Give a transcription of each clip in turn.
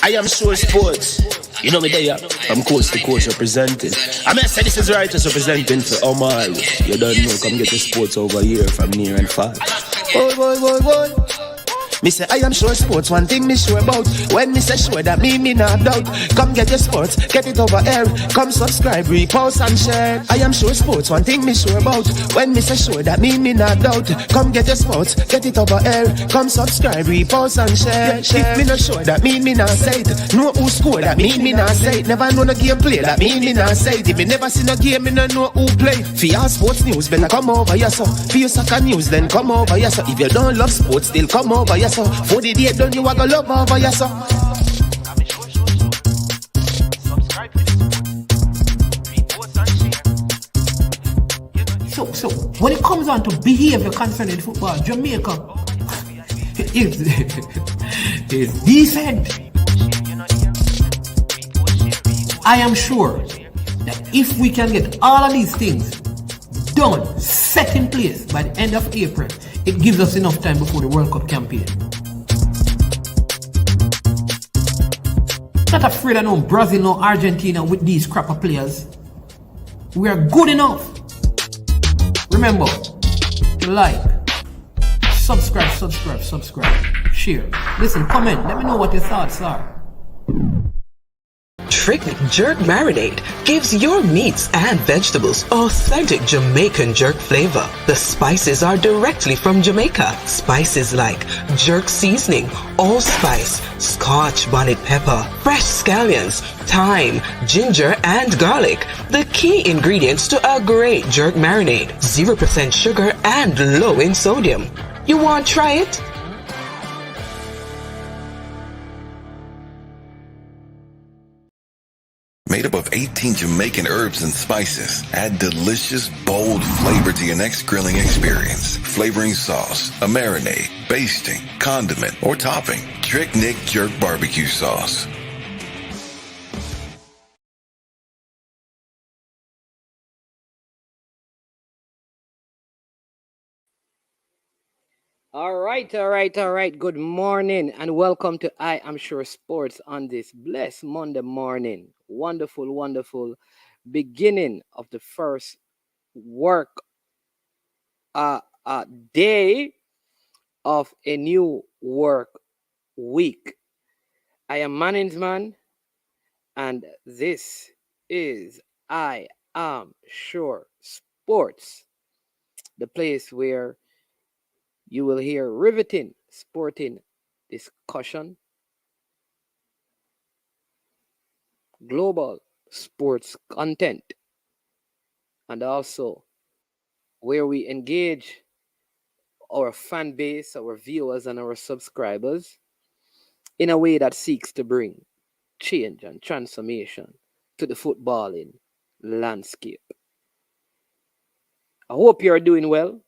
I am sure sports. You know me there. I'm coast to coast representing. I mean, I say this is righteous representing for Omar. You don't know, come get the sports over here from near and far. Boy. Me say I am sure sports, one thing me sure about. When me say sure, that me not doubt. Come get your sports, get it over here. Come subscribe, repost and share. I am sure sports, one thing me sure about. When me say sure, that me not doubt. Come get your sports, get it over here. Come subscribe, repost and share. If me not sure, that me not say it. Know who score, that me not say it. Never know no game play, that me not say it. If me never see no game, me no know who play. For your sports news, better come over here so. For your soccer news, then come over here so. If you don't love sports, still come over here so. For the day done, you are gonna love over here so. So when it comes on to behavior concerning football, Jamaica is decent. I am sure that if we can get all of these things done, set in place by the end of April, it gives us enough time before the World Cup campaign. Not afraid of no Brazil, no Argentina with these crap of players. We are good enough. Remember, to like, subscribe, share. Listen, comment, let me know what your thoughts are. Trick Jerk Marinade gives your meats and vegetables authentic Jamaican jerk flavor. The spices are directly from Jamaica. Spices like jerk seasoning, allspice, Scotch bonnet pepper, fresh scallions, thyme, ginger, and garlic. The key ingredients to a great jerk marinade. 0% sugar and low in sodium. You want to try it? Made up of 18 Jamaican herbs and spices, add delicious, bold flavor to your next grilling experience. Flavoring sauce, a marinade, basting, condiment, or topping. Trick Nick Jerk Barbecue Sauce. All right. Good morning and welcome to I Am Sure Sports on this blessed Monday morning. Wonderful beginning of the first work day of a new work week. I am Manningsman and this is I Am Sure Sports, the place where you will hear riveting sporting discussion, global sports content, and also where we engage our fan base, our viewers, and our subscribers in a way that seeks to bring change and transformation to the footballing landscape. I hope you are doing well.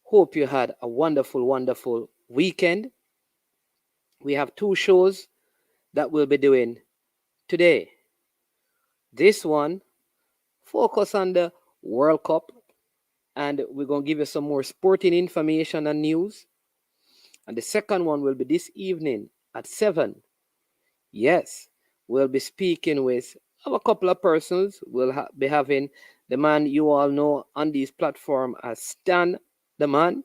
Hope you had a wonderful weekend. We have two shows that we'll be doing today. This one focus on the World Cup, and we're going to give you some more sporting information and news. And the second one will be this evening at 7. Yes, we'll be speaking with a couple of persons. We'll be having the man you all know on this platform as Stan the Man.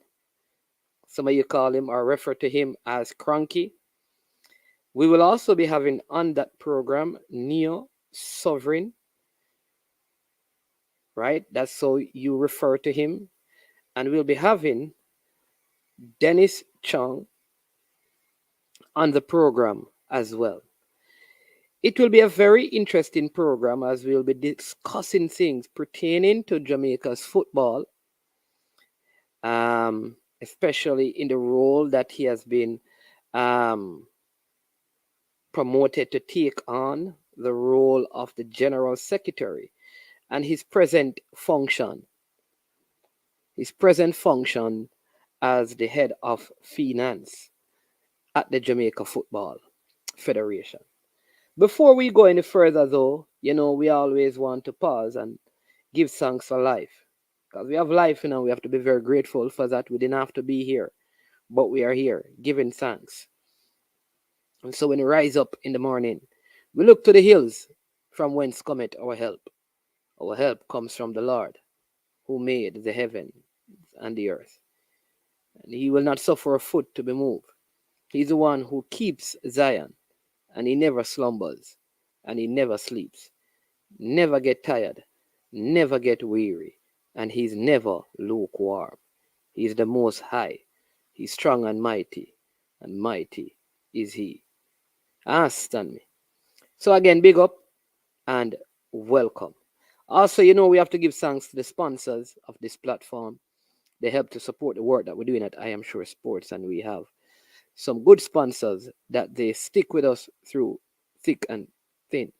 Some of you call him or refer to him as Cranky. We will also be having on that program Neo Sovereign, right? That's how you refer to him. And we'll be having Dennis Chung on the program as well. It will be a very interesting program as we'll be discussing things pertaining to Jamaica's football, especially in the role that he has been promoted to take on, the role of the General Secretary, and his present function as the head of finance at the Jamaica Football Federation. Before we go any further though, we always want to pause and give thanks for life. Because we have life, we have to be very grateful for that. We didn't have to be here, but we are here giving thanks. And so when we rise up in the morning, we look to the hills from whence cometh our help. Our help comes from the Lord who made the heaven and the earth. And he will not suffer a foot to be moved. He's the one who keeps Zion, and he never slumbers, and he never sleeps, never get tired, never get weary, and he's never lukewarm. He's the most high. He's strong and mighty is he. Understand me? So again, big up and welcome. Also, we have to give thanks to the sponsors of this platform. They help to support the work that we're doing at I Am Sure Sports, and we have some good sponsors that they stick with us through thick and thin.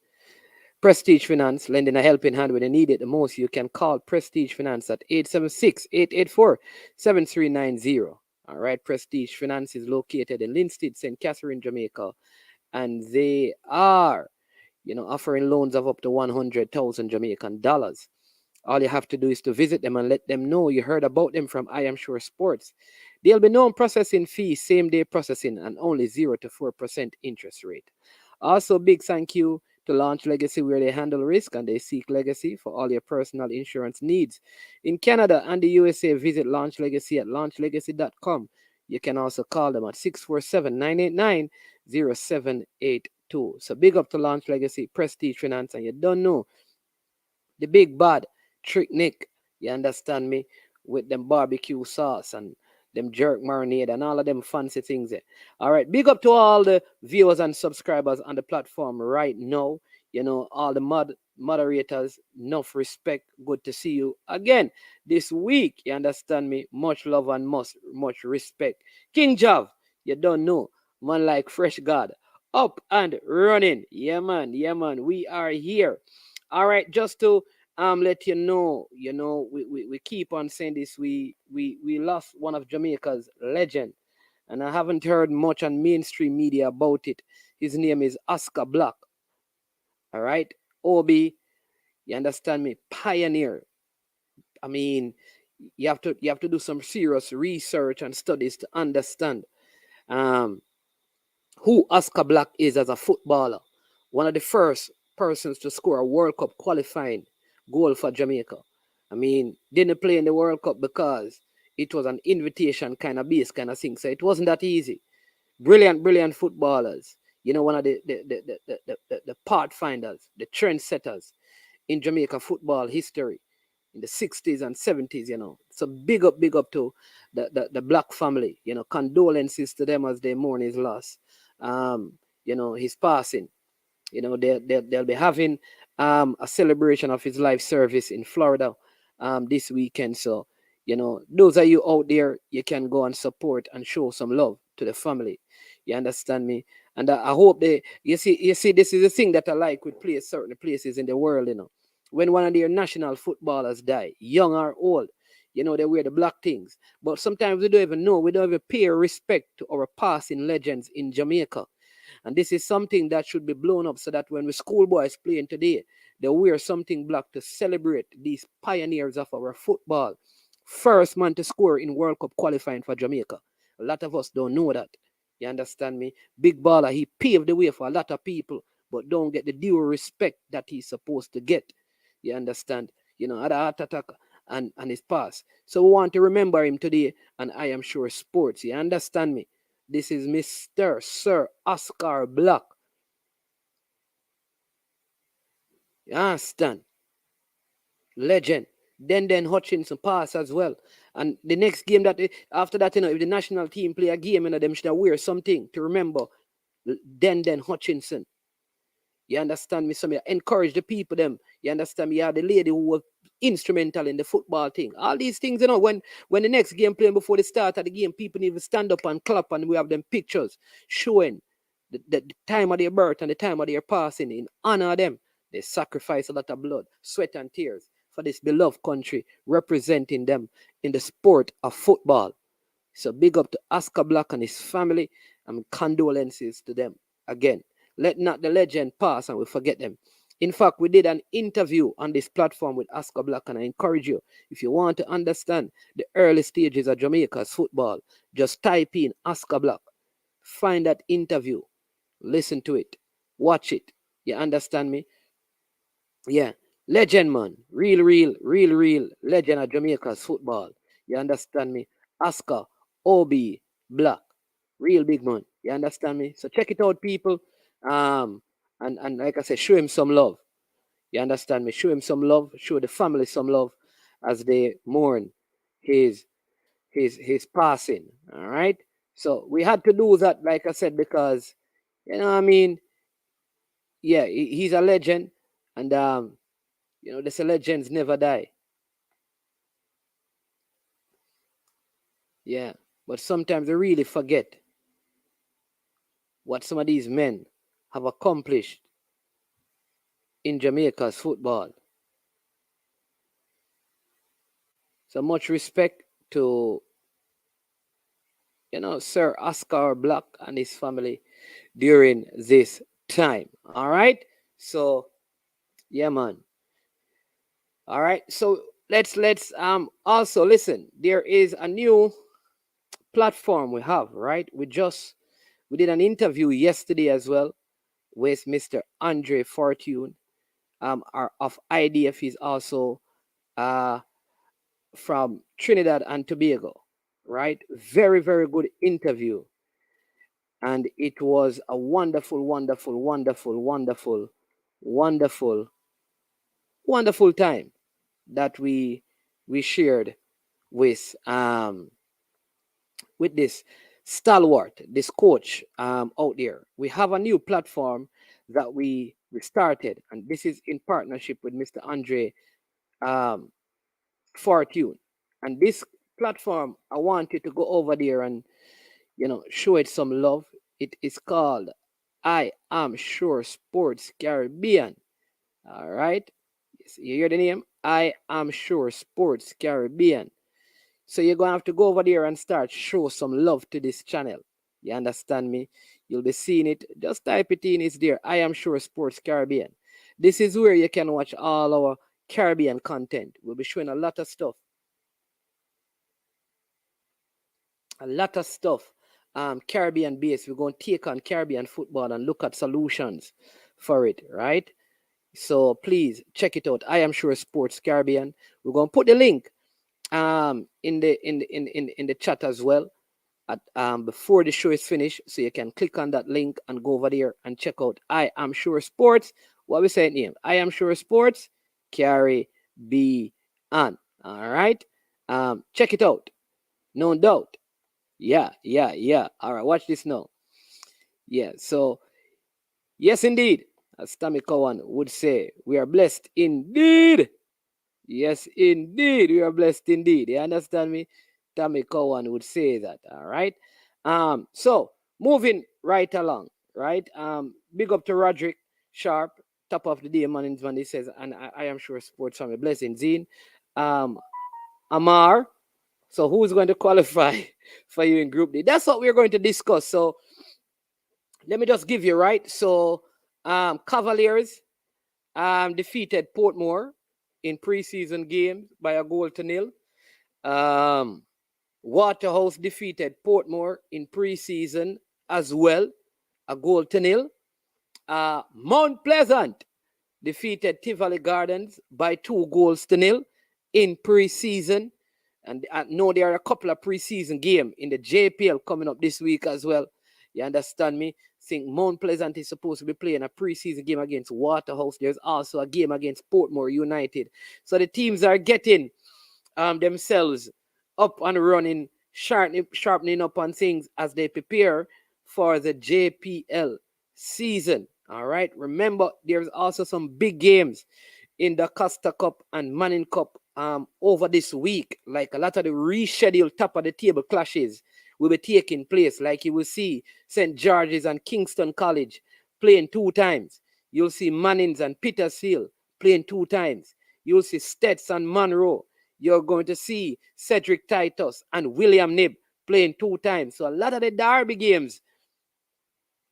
Prestige Finance, lending a helping hand when you need it the most. You can call Prestige Finance at 876-884-7390. All right, Prestige Finance is located in Linstead, St. Catherine, Jamaica, and they are, offering loans of up to 100,000 Jamaican dollars. All you have to do is to visit them and let them know you heard about them from I Am Sure Sports. There'll be no processing fee, same day processing, and only 0 to 4% interest rate. Also, big thank you to Launch Legacy, where they handle risk and they seek legacy for all your personal insurance needs. In Canada and the USA, visit Launch Legacy at launchlegacy.com. You can also call them at 647-989-0782. So big up to Launch Legacy, Prestige Finance, and you don't know the big bad Trick Nick, you understand me, with them barbecue sauce and them jerk marinade and all of them fancy things there. All right, big up to all the viewers and subscribers on the platform right now. All the moderators, enough respect. Good to see you again this week. You understand me? Much love and much respect. King Jav, you don't know, man like Fresh God, up and running. Yeah, man. We are here. All right, just to let you know, we keep on saying this. We lost one of Jamaica's legend, and I haven't heard much on mainstream media about it. His name is Oscar Black. All right, Obi, you understand me? Pioneer. I mean, you have to do some serious research and studies to understand who Oscar Black is as a footballer. One of the first persons to score a World Cup qualifying goal for Jamaica. I mean, didn't play in the World Cup because it was an invitation kind of base kind of thing. So it wasn't that easy. Brilliant footballers. One of the pathfinders, the trendsetters in Jamaica football history in the 60s and 70s, So big up to the Black family. Condolences to them as they mourn his loss. His passing. They'll be having a celebration of his life service in Florida this weekend. So, those of you out there, you can go and support and show some love to the family. You understand me? And I hope you see, this is the thing that I like with certain places in the world, When one of their national footballers die, young or old, they wear the black things. But sometimes we don't even know, we don't even pay respect to our passing legends in Jamaica. And this is something that should be blown up so that when the schoolboys playing today, they wear something black to celebrate these pioneers of our football. First man to score in World Cup qualifying for Jamaica. A lot of us don't know that. You understand me? Big baller, he paved the way for a lot of people, but don't get the due respect that he's supposed to get. You understand? Had a heart attack and his pass. So we want to remember him today, and I Am Sure Sports. You understand me? This is Mr. Sir Oscar Black. You understand? Legend. Then Hutchinson pass as well. And the next game after that, if the national team play a game, them should wear something to remember then Hutchinson. You understand me? So I encourage the people them. You understand me? You have the lady who was instrumental in the football thing. All these things, when the next game playing before the start of the game, people need to stand up and clap, and we have them pictures showing the time of their birth and the time of their passing in honor of them. They sacrifice a lot of blood, sweat, and tears for this beloved country, representing them in the sport of football. So big up to Oscar Black and his family, and condolences to them again. Let not the legend pass and we forget them. In fact, we did an interview on this platform with Oscar Black, and I encourage you, if you want to understand the early stages of Jamaica's football, just type in Oscar Black. Find that interview. Listen to it. Watch it. You understand me? Yeah. Legend, man. Real legend of Jamaica's football. You understand me? Oscar, Obi, Black. Real big man. You understand me? So check it out, people. Um, and like I said, show him some love. You understand me? Show him some love. Show the family some love as they mourn his his passing. All right. So we had to do that, like I said, because you know what I mean. Yeah, he's a legend, and you know, the legends never die. Yeah, but sometimes they really forget what some of these men have accomplished in Jamaica's football. So much respect to, you know, Sir Oscar Black and his family during this time. All right. So yeah, man. All right. So let's also listen. There is a new platform we have, right? We did an interview yesterday as well with Mr. Andre Fortune, of IDF. He's also uh from Trinidad and Tobago, right? Very, very good interview. And it was a wonderful, wonderful, wonderful time that we shared with this stalwart, this coach out there. We have a new platform that we started, and this is in partnership with Mr. Andre um, Fortune. And this platform, I want you to go over there and show it some love. It is called I Am Sure Sports Caribbean. All right, you hear the name? I Am Sure Sports Caribbean. So you're gonna have to go over there and start show some love to this channel. You understand me? You'll be seeing it. Just type it in. It's there. I Am Sure Sports Caribbean. This is where you can watch all our Caribbean content. We'll be showing a lot of stuff. Caribbean based. We're going to take on Caribbean football and look at solutions for it, right? So please check it out. I Am Sure Sports Caribbean. We're going to put the link in the chat as well at before the show is finished, so you can click on that link and go over there and check out I Am Sure Sports. What we say name? I Am Sure Sports Caribbean. All right. Check it out. No doubt. Yeah. All right, watch this now. Yeah, so yes, indeed, as Tammy Cowan would say, we are blessed indeed. Yes, indeed, we are blessed indeed. You understand me? Tammy Cowan would say that. All right. So moving right along, right? Big up to Roderick Sharp, top of the day, man. He says, and I am sure sports family blessing Zine. Amar. So who's going to qualify for you in Group D? That's what we're going to discuss. So let me just give you, right? So Cavaliers defeated Portmore in preseason games by a goal to nil. Waterhouse defeated Portmore in preseason as well, a goal to nil. Mount Pleasant defeated Tivoli Gardens by 2 goals to nil in preseason. And I know there are a couple of preseason games in the JPL coming up this week as well. You understand me? I think Mount Pleasant is supposed to be playing a preseason game against Waterhouse. There's also a game against Portmore United. So the teams are getting themselves up and running, sharpening up on things as they prepare for the JPL season. All right. Remember, there's also some big games in the Costa Cup and Manning Cup over this week. Like a lot of the rescheduled top of the table clashes will be taking place. Like you will see St. George's and Kingston College playing 2 times. You'll see Mannings and Petershill playing 2 times. You'll see Stets and Monroe. You're going to see Cedric Titus and William Nib playing 2 times. So a lot of the derby games,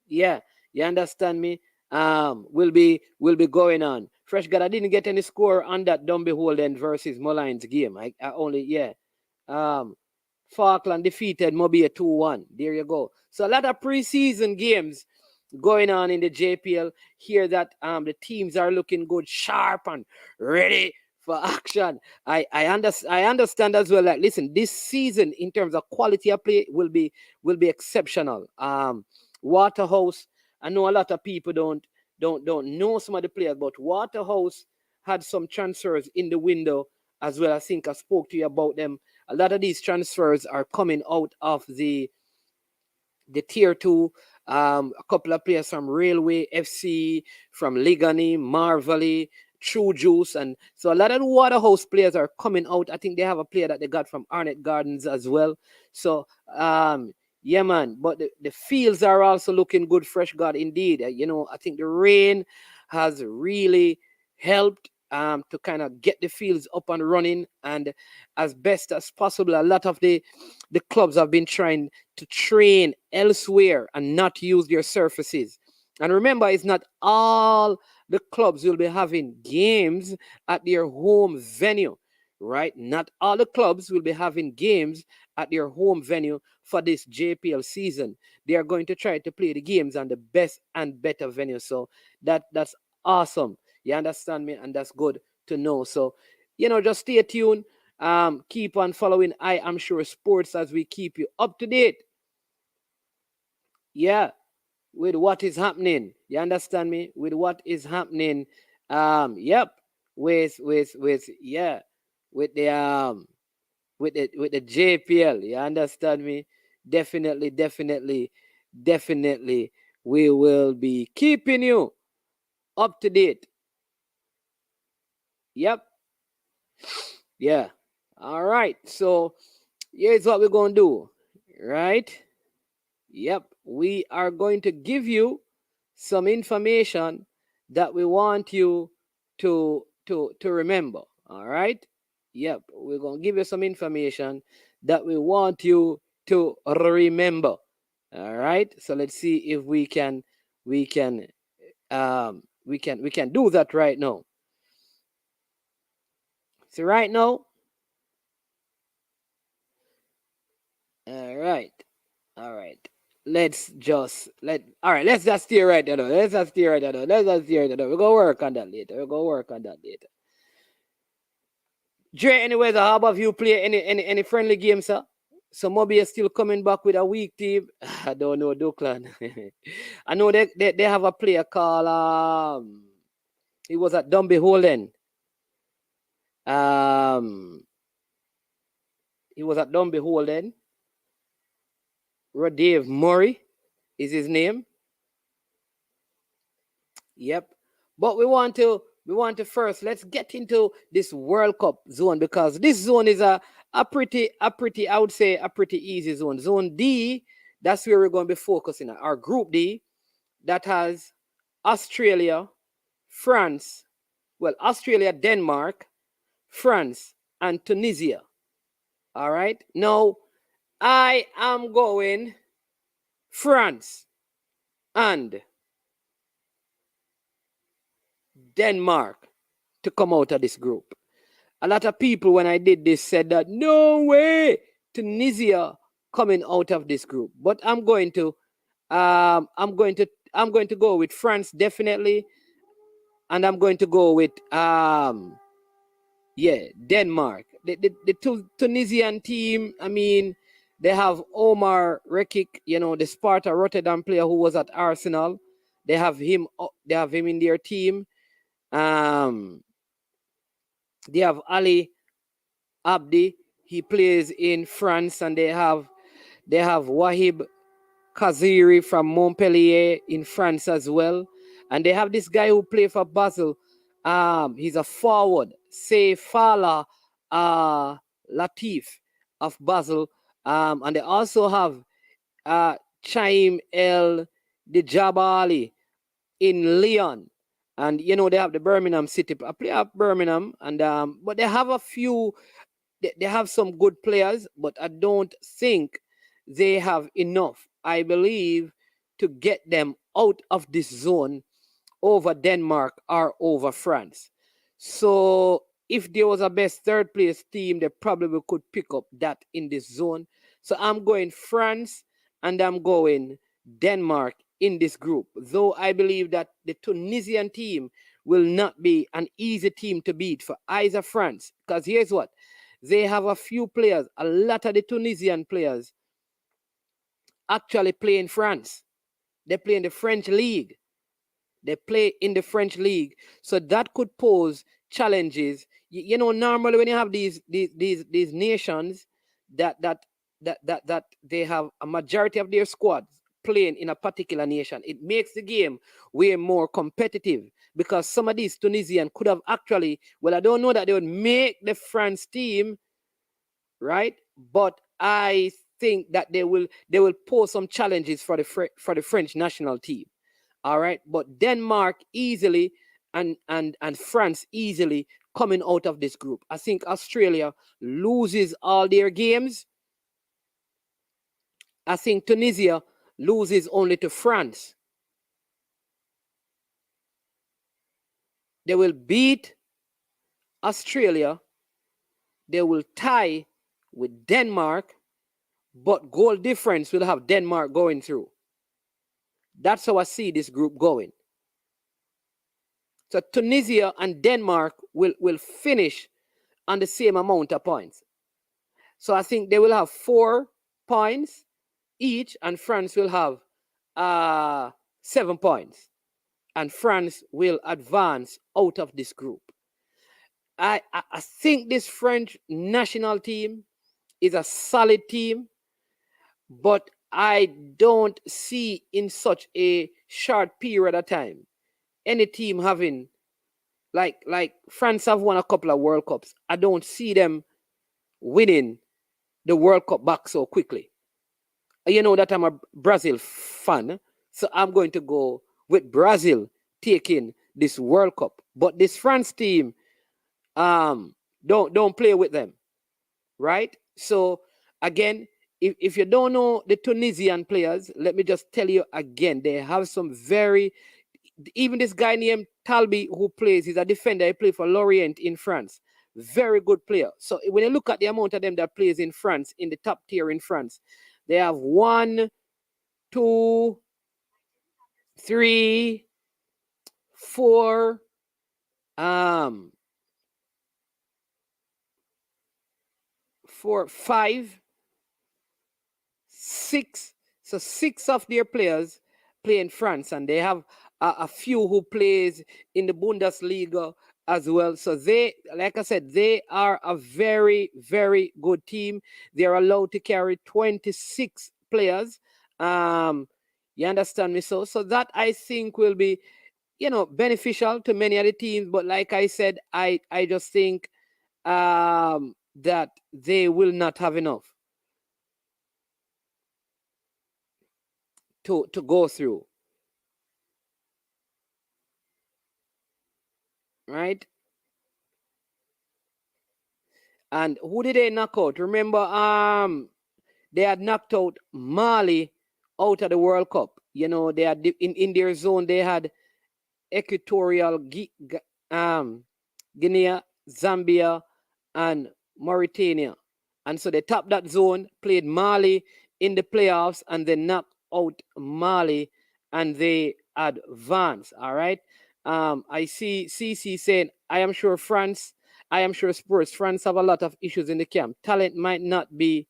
yeah, you understand me, will be going on. Fresh God, I didn't get any score on that Dumby Holden versus Mullines game. I only, yeah. Falkland defeated Mobile 2-1. There you go. So a lot of preseason games going on in the JPL. Hear that the teams are looking good, sharp and ready for action. I understand as well. Like, listen, this season in terms of quality of play will be exceptional. Waterhouse. I know a lot of people don't know some of the players, but Waterhouse had some transfers in the window as well. I think I spoke to you about them. A lot of these transfers are coming out of the tier two. A couple of players from Railway FC, from Ligani, Marvally, True Juice, and so a lot of the Waterhouse players are coming out. I think they have a player that they got from Arnett Gardens as well. So yeah, man. But the fields are also looking good, fresh God indeed. I think the rain has really helped to kind of get the fields up and running, and as best as possible. A lot of the clubs have been trying to train elsewhere and not use their surfaces. And remember, it's not all the clubs will be having games at their home venue, right? Not all the clubs will be having games at their home venue for this JPL season. They are going to try to play the games on the best and better venue. So that's awesome. You understand me? And that's good to know. So, just stay tuned. Keep on following I Am Sure Sports as we keep you up to date. Yeah, with what is happening. You understand me? With what is happening. Yep. With yeah, with the JPL. You understand me? Definitely. We will be keeping you up to date. Yep. Yeah. All right. So here's what we're going to do. Right? Yep. We are going to give you some information that we want you to remember. All right? Yep. We're going to give you some information that we want you to remember. All right? So let's see if we can do that right now. So right now, all right. Let's just stay right there. We're gonna work on that later. Dre, anyways, how about you play any friendly games, sir? So Moby is still coming back with a weak team. I don't know, Duckland. I know they have a player called he was at Dumby Holden. He was at Dumby Holden. Dave Murray is his name. Yep. But we want to first, let's get into this World Cup zone, because this zone is a pretty, I would say, a pretty easy zone. Zone D, that's where we're going to be focusing on. Our Group D, that has Australia, Denmark, France, and Tunisia. All right. Now, I am going France and Denmark to come out of this group. A lot of people, when I did this, said that no way, Tunisia coming out of this group. But I'm going to go with France definitely, and I'm going to go with Denmark. The Tunisian team, I mean, they have Omar Rekik, the Sparta Rotterdam player who was at Arsenal. They have him in their team. They have Ali Abdi. He plays in France, and they have Wahib Kaziri from Montpellier in France as well. And they have this guy who plays for Basel. He's a forward, Seifala Latif of Basel. And they also have Chaim El Dijabali in Lyon. And they have the Birmingham City player of Birmingham, and but they have a few. They have some good players, but I don't think they have enough, I believe, to get them out of this zone over Denmark or over France. So if there was a best third place team, they probably could pick up that in this zone. So I'm going France and I'm going Denmark in this group, though I believe that the Tunisian team will not be an easy team to beat for either France. Because here's what, they have a few players, a lot of the Tunisian players actually play in France. They play in the French league. So that could pose challenges. You know, normally when you have these nations that they have a majority of their squads playing in a particular nation, it makes the game way more competitive, because some of these Tunisian could have actually, well, I don't know that they would make the France team, right? But I think that they will pose some challenges for the French national team. All right, but Denmark easily and France easily coming out of this group. I think Australia loses all their games. I think Tunisia loses only to France. They will beat Australia. They will tie with Denmark, but goal difference will have Denmark going through. That's how I see this group going. So Tunisia and Denmark will finish on the same amount of points. So I think they will have 4 points each, and France will have 7 points. And France will advance out of this group. I think this French national team is a solid team, but I don't see in such a short period of time any team having, like France have won a couple of World Cups. I don't see them winning the World Cup back so quickly. You know that I'm a Brazil fan, so I'm going to go with Brazil taking this World Cup. But this France team, don't play with them, right? So again, if you don't know the Tunisian players, let me just tell you again, they have some very, even this guy named Talbi who plays, he's a defender, he plays for Lorient in France. Very good player. So when you look at the amount of them that plays in France, in the top tier in France, they have 1, 2, 3, 4, 4, 5, 6. So 6 of their players play in France, and they have a few who plays in the Bundesliga as well. So they, like I said, they are a very, very good team. They're allowed to carry 26 players. You understand me? So that I think will be, beneficial to many of the teams. But like I said, I just think that they will not have enough to go through. Right? And who did they knock out? Remember, they had knocked out Mali out of the World Cup. They had in their zone, they had Equatorial Guinea, Zambia, and Mauritania. And so they tapped that zone, played Mali in the playoffs, and then knocked out Mali, and they advanced. All right. I see CC saying, I am sure Spurs, France have a lot of issues in the camp. Talent might not be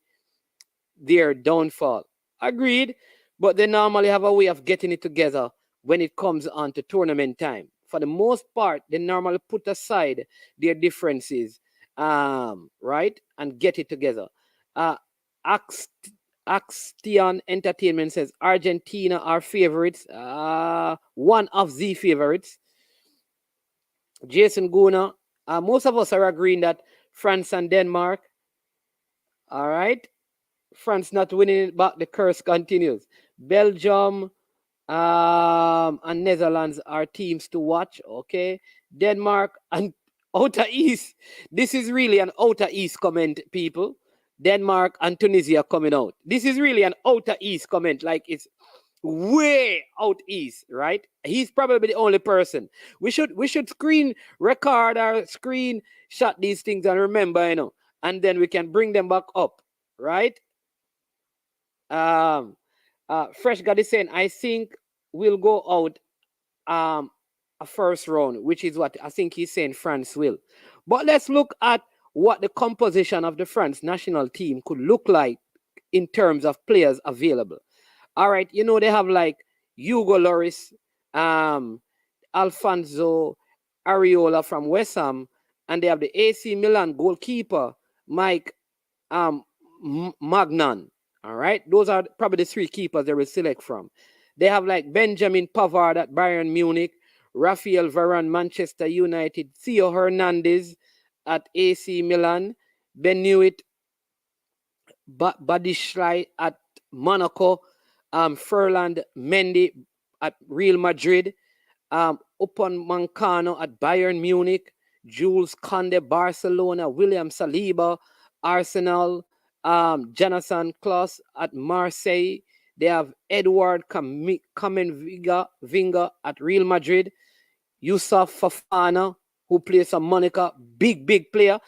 their downfall. Agreed. But they normally have a way of getting it together when it comes on to tournament time. For the most part, they normally put aside their differences, right, and get it together. Axion Entertainment says Argentina are favorites, one of the favorites. Jason Guna, most of us are agreeing that France and Denmark, all right, France not winning it back, the curse continues. Belgium and Netherlands are teams to watch, okay? Denmark and Outer East. This is really an Outer East comment, people. Denmark and Tunisia coming out. This is really an Outer East comment, like it's way out east, right? He's probably the only person. We should screen record or screen shot these things and remember, and then we can bring them back up, right? Fresh God is saying, I think will go out a first round, which is what I think he's saying France will. But let's look at what the composition of the France national team could look like in terms of players available. All right, you know, they have like Hugo Lloris, Alfonso Areola from West Ham, and they have the AC Milan goalkeeper, Mike Magnan. All right, those are probably the three keepers they will select from. They have like Benjamin Pavard at Bayern Munich, Rafael Varane, Manchester United, Theo Hernandez at AC Milan, Benoit Badiashile at Monaco, Ferland Mendy at Real Madrid, Upamecano at Bayern Munich, Jules Koundé, Barcelona, William Saliba, Arsenal, Jonathan Klaus at Marseille. They have Edward Camavinga at Real Madrid, Yusuf Fofana, who plays for Monaco, big player.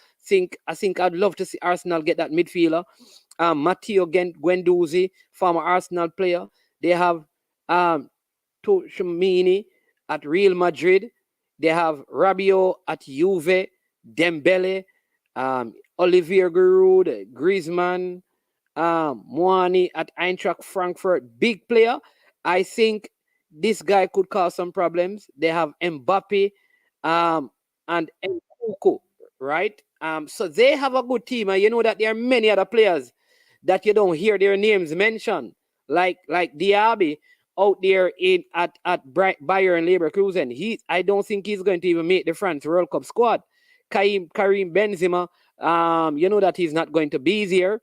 I think I'd love to see Arsenal get that midfielder. Matteo Guendouzi, former Arsenal player. They have Tchouameni at Real Madrid. They have Rabiot at Juve, Dembele, Olivier Giroud, Griezmann, Moani at Eintracht Frankfurt. Big player. I think this guy could cause some problems. They have Mbappe and Nkunku, right? So they have a good team, and you know that there are many other players that you don't hear their names mentioned, like Diaby out there at Bayern Leverkusen. I don't think he's going to even make the France World Cup squad. Karim Benzema, you know that he's not going to be there.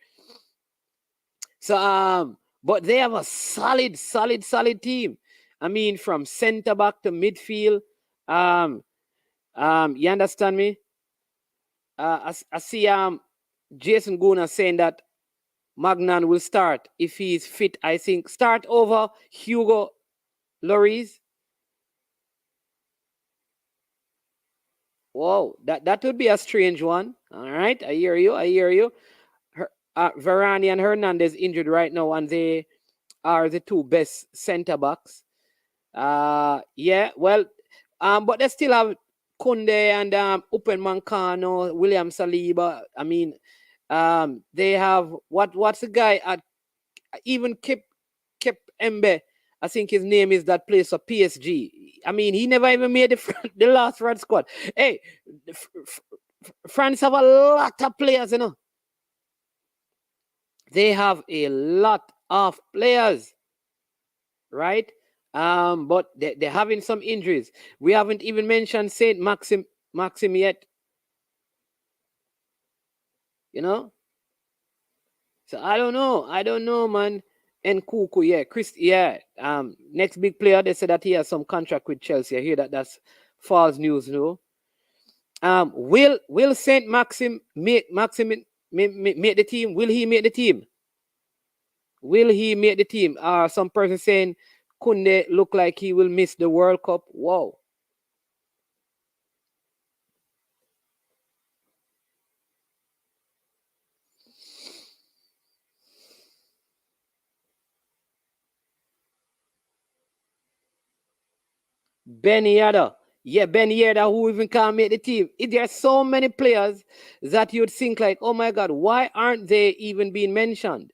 So, but they have a solid team. I mean, from center back to midfield. You understand me? I see Jason Guna saying that Magnan will start if he is fit. I think start over Hugo Lloris. Whoa, that would be a strange one. All right, I hear you. Varane and Hernandez injured right now, and they are the two best center backs. Yeah, well, but they still have Koundé and Upamecano, William Saliba. I mean, they have what's the guy at even Kip Embe. I think his name is that plays for PSG. I mean, he never even made the last red squad. Hey, France have a lot of players, you know. They have a lot of players, right? But they're having some injuries. We haven't even mentioned Saint Maxim yet. You know? So I don't know, man. Nkunku, yeah. Next big player, they said that he has some contract with Chelsea. I hear that's false news, no? Will Saint Maxim make the team? Will he make the team? Some person saying Koundé look like he will miss the World Cup. Whoa. Ben Yedder. Yeah, Ben Yedder, who even can't make the team. There are so many players that you'd think like, oh my God, why aren't they even being mentioned?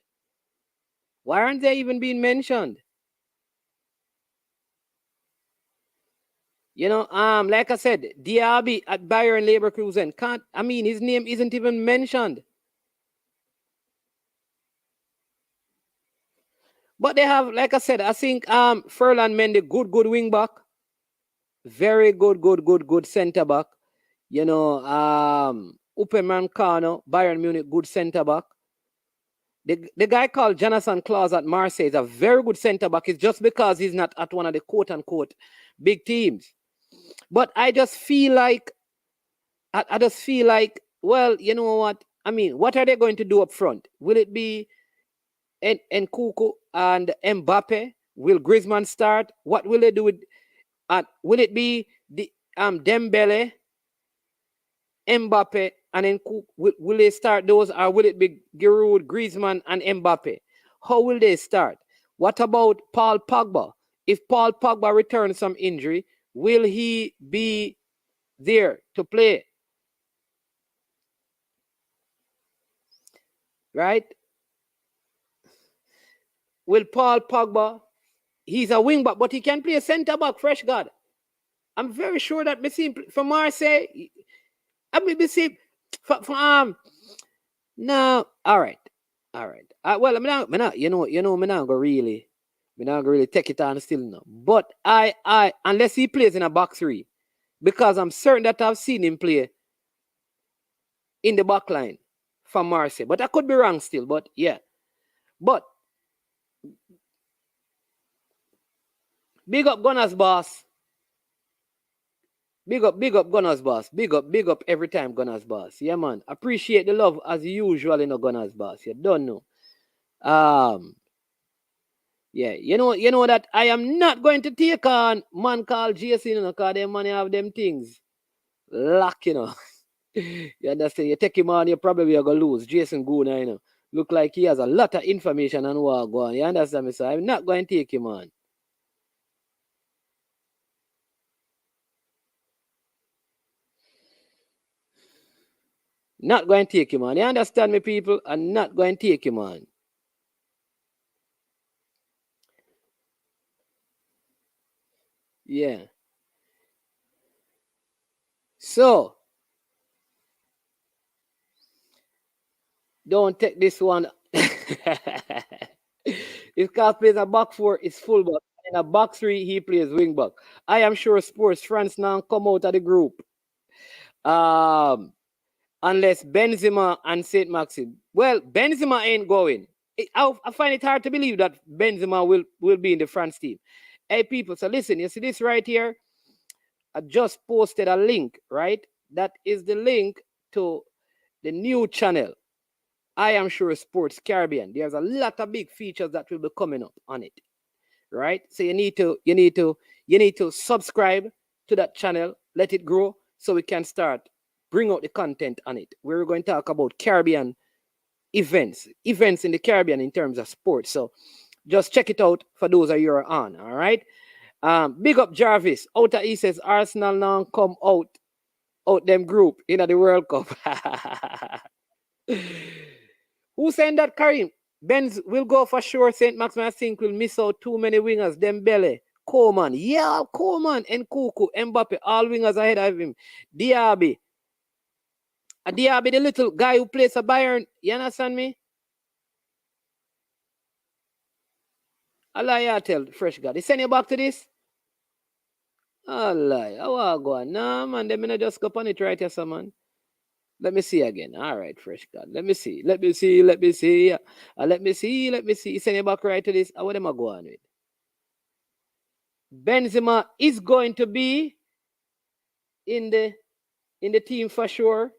Like I said, Diaby at Bayern Leverkusen his name isn't even mentioned. But they have, like I said, I think Ferland Mendy, good wing back. Very good center back. Upamecano, Bayern Munich, good center back. The guy called Jonathan Klaus at Marseille is a very good center back. It's just because he's not at one of the quote-unquote big teams. But I just feel like, well, you know what? I mean, what are they going to do up front? Will it be Nkunku and Mbappe? Will Griezmann start? What will they do with... will it be the Dembele, Mbappe, and then will they start those, or will it be Giroud, Griezmann, and Mbappe? How will they start? What about Paul Pogba? if Paul Pogba returns from injury, will he be there to play? Right? Will Paul Pogba, he's a wing back, but he can play a centre back, fresh God. I'm very sure that for Marseille, I mean, see, no, all right. Well, I'm not, me not go really take it on still now. But I, unless he plays in a back three, because I'm certain that I've seen him play in the back line for Marseille. But I could be wrong still, but yeah. But big up Gunners boss. Big up Gunners boss. Big up every time Gunners boss. Yeah, man. Appreciate the love as usual in a Gunners boss. You don't know. Yeah, you know that I am not going to take on man called Jason, because them money have them things. Lock, You understand? You take him on, you probably are gonna lose. Jason Goona, Look like he has a lot of information on what go on. You understand me? So I'm not going to take him on. Not going to take him on. You understand me, people? I'm not going to take him on. Yeah. So don't take this one. If Carl plays a back four, it's full back. In a back three, he plays wing back. I am sure Sports France now come out of the group. Unless Benzema and Saint Maxim. Well, Benzema ain't going. I find it hard to believe that Benzema will be in the France team. Hey, people, so listen, you see this right here? I just posted a link, right? That is the link to the new channel. I am sure Sports Caribbean. There's a lot of big features that will be coming up on it, right? So you need to subscribe to that channel, let it grow, so we can start bring out the content on it. We're going to talk about Caribbean events in the Caribbean in terms of sports. So just check it out for those of you who are on. All right. Big up Jarvis. Outer East says Arsenal now come out them group in the World Cup. Who saying that, Karim? Benz will go for sure. St. Maximin, I think, will miss out too many wingers. Dembele, Coleman, and Kuku, Mbappe, all wingers ahead of him. Diaby, the little guy who plays for Bayern. You understand me? Allah, tell fresh God. He send you back to this? Allah, how go on? Nah, man, they may just go on it right here, some man. Let me see again. All right, fresh God. Let me see. Let me see. He send you back right to this. What am I going with? Benzema is going to be in the team for sure.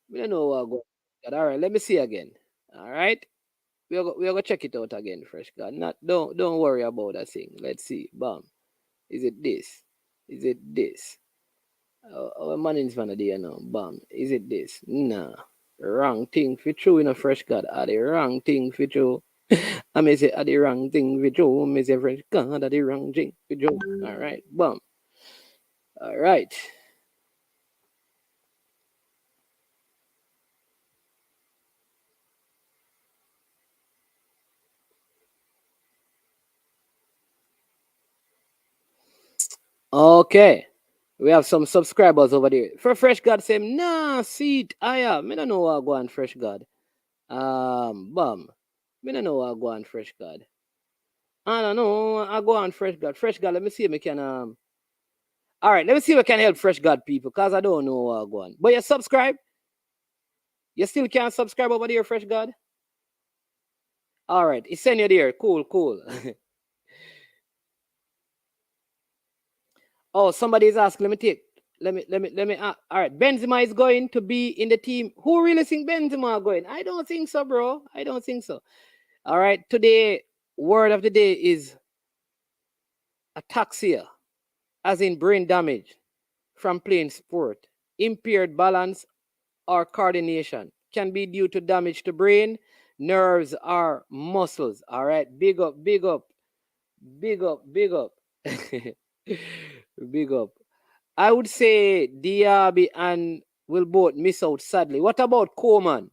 We don't know what I'm going. All right, let me see again. All right. We're gonna check it out again, fresh God. Don't worry about that thing. Let's see. Bam. Is it this? Is it this? Our man's van there now. Bam. Is it this? Nah. Wrong thing for true, fresh God. Are the wrong thing for true. I may say the wrong thing for true. I may say fresh God are the wrong thing for true. All right. Bam. All right. Okay. We have some subscribers over there. For Fresh God saying, nah, see it. Me don't know what I go on Fresh God. Bam. Me don't know what I go on Fresh God. I don't know. I go on Fresh God. Fresh God, let me see if I can all right, let me see if I can help Fresh God people, because I don't know what I go on. But you subscribe? You still can't subscribe over there, Fresh God? All right, it's send you there. Cool. Oh, somebody's asking. Let me. All right, Benzema is going to be in the team. Who really think Benzema going? I don't think so, bro. I don't think so. All right, today, word of the day is ataxia, as in brain damage from playing sport. Impaired balance or coordination can be due to damage to brain, nerves, or muscles. All right, big up Big up, big up. Big up. I would say Diaby and will both miss out sadly. What about Coleman?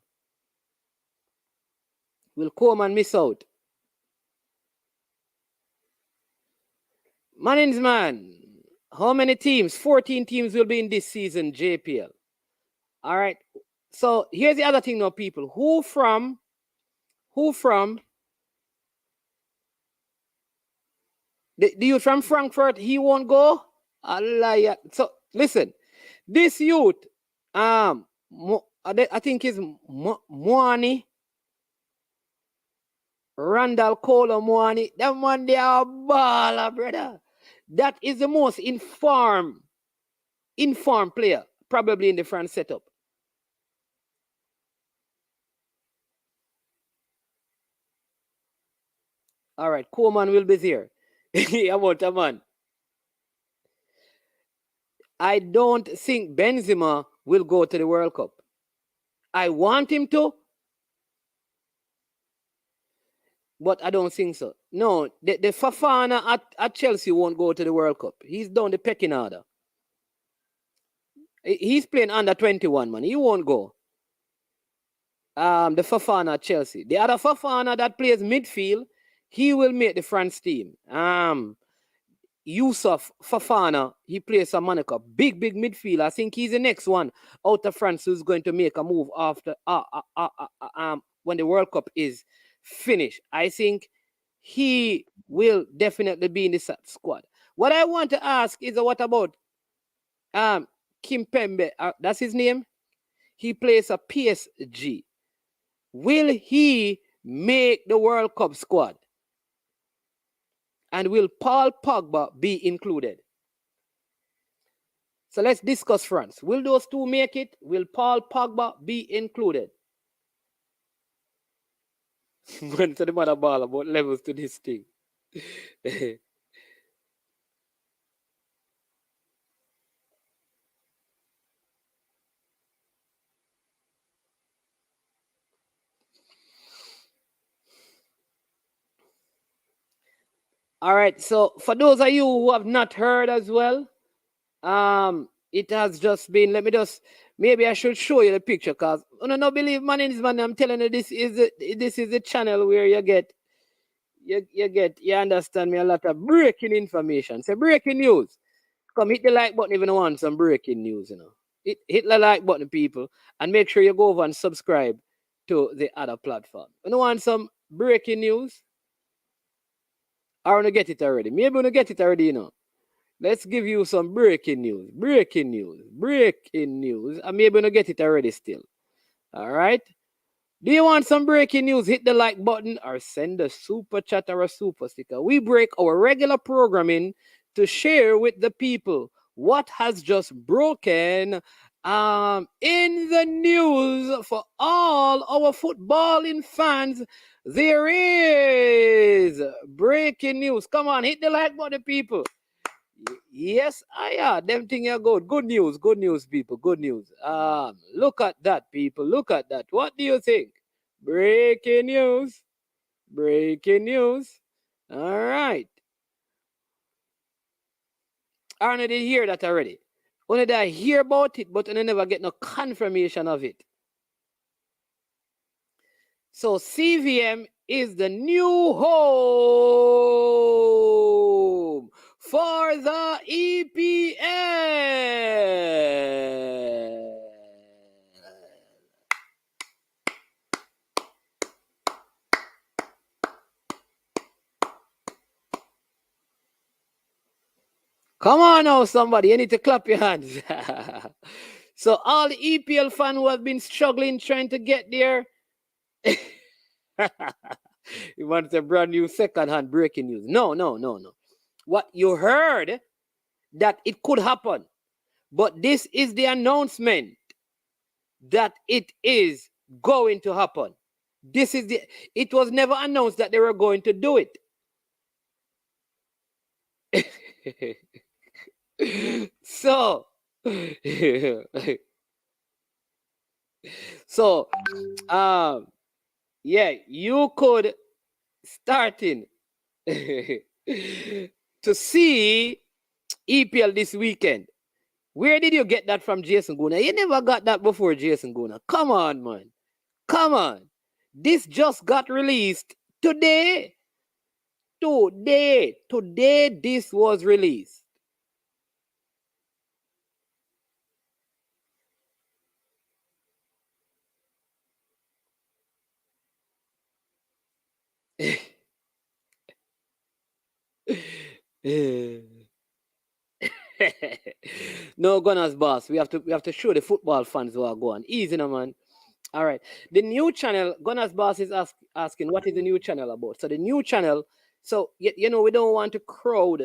Will Coleman miss out? Mannings, man. How many teams? 14 teams will be in this season, JPL. All right. So here's the other thing now, people. Who from the youth from Frankfurt, he won't go? Allah. So listen, this youth, I think is Moani, Randall Colo Moani. That man, they are a baller, brother. That is the most informed player, probably in the France setup. All right, Coleman will be there. About a man. I don't think Benzema will go to the World Cup. I want him to, but I don't think so. No, the Fafana at Chelsea won't go to the World Cup. He's down the pecking order. He's playing under 21, man. He won't go. The Fafana at Chelsea. The other Fafana that plays midfield, he will make the France team. Yusuf Fafana, he plays for Monaco. Big midfield. I think he's the next one out of France who's going to make a move after when the World Cup is finished. I think he will definitely be in the squad. What I want to ask is what about Kim Pembe? That's his name. He plays a PSG. Will he make the World Cup squad? And will Paul Pogba be included? So let's discuss France. Will those two make it? Will Paul Pogba be included? When to the mother ball about levels to this thing. All right. So for those of you who have not heard as well, it has just been. Maybe I should show you the picture because I don't believe man. I'm telling you, this is the channel where you get you understand me, a lot of breaking information. So breaking news. Come hit the like button if you want some breaking news, Hit the like button, people, and make sure you go over and subscribe to the other platform. You want some breaking news? I want to get it already. Maybe want to get it already, Let's give you some breaking news. And maybe want to get it already still. All right? Do you want some breaking news? Hit the like button or send a super chat or a super sticker. We break our regular programming to share with the people what has just broken in the news for all our footballing fans. There is breaking news. Come on, hit the like button, people. Yes, them thing are good. Good news, people. Good news. Look at that, people. Look at that. What do you think? Breaking news. All right. Arnold did hear that already. Only did I hear about it, but I never get no confirmation of it. So CVM is the new home for the EPL. Come on now, somebody. You need to clap your hands. So all the EPL fans who have been struggling trying to get there, you want a brand new second-hand breaking news. No. What you heard that it could happen, but this is the announcement that it is going to happen. It was never announced that they were going to do it. So yeah, you could starting to see EPL this weekend. Where did you get that from, Jason Guna? You never got that before, Jason Guna. Come on, man. Come on. This just got released today. Today this was released. No, Gunners boss. We have to show the football fans who are going. Easy now, man. All right. The new channel, Gunners boss is asking what is the new channel about. So the new channel, so you know, we don't want to crowd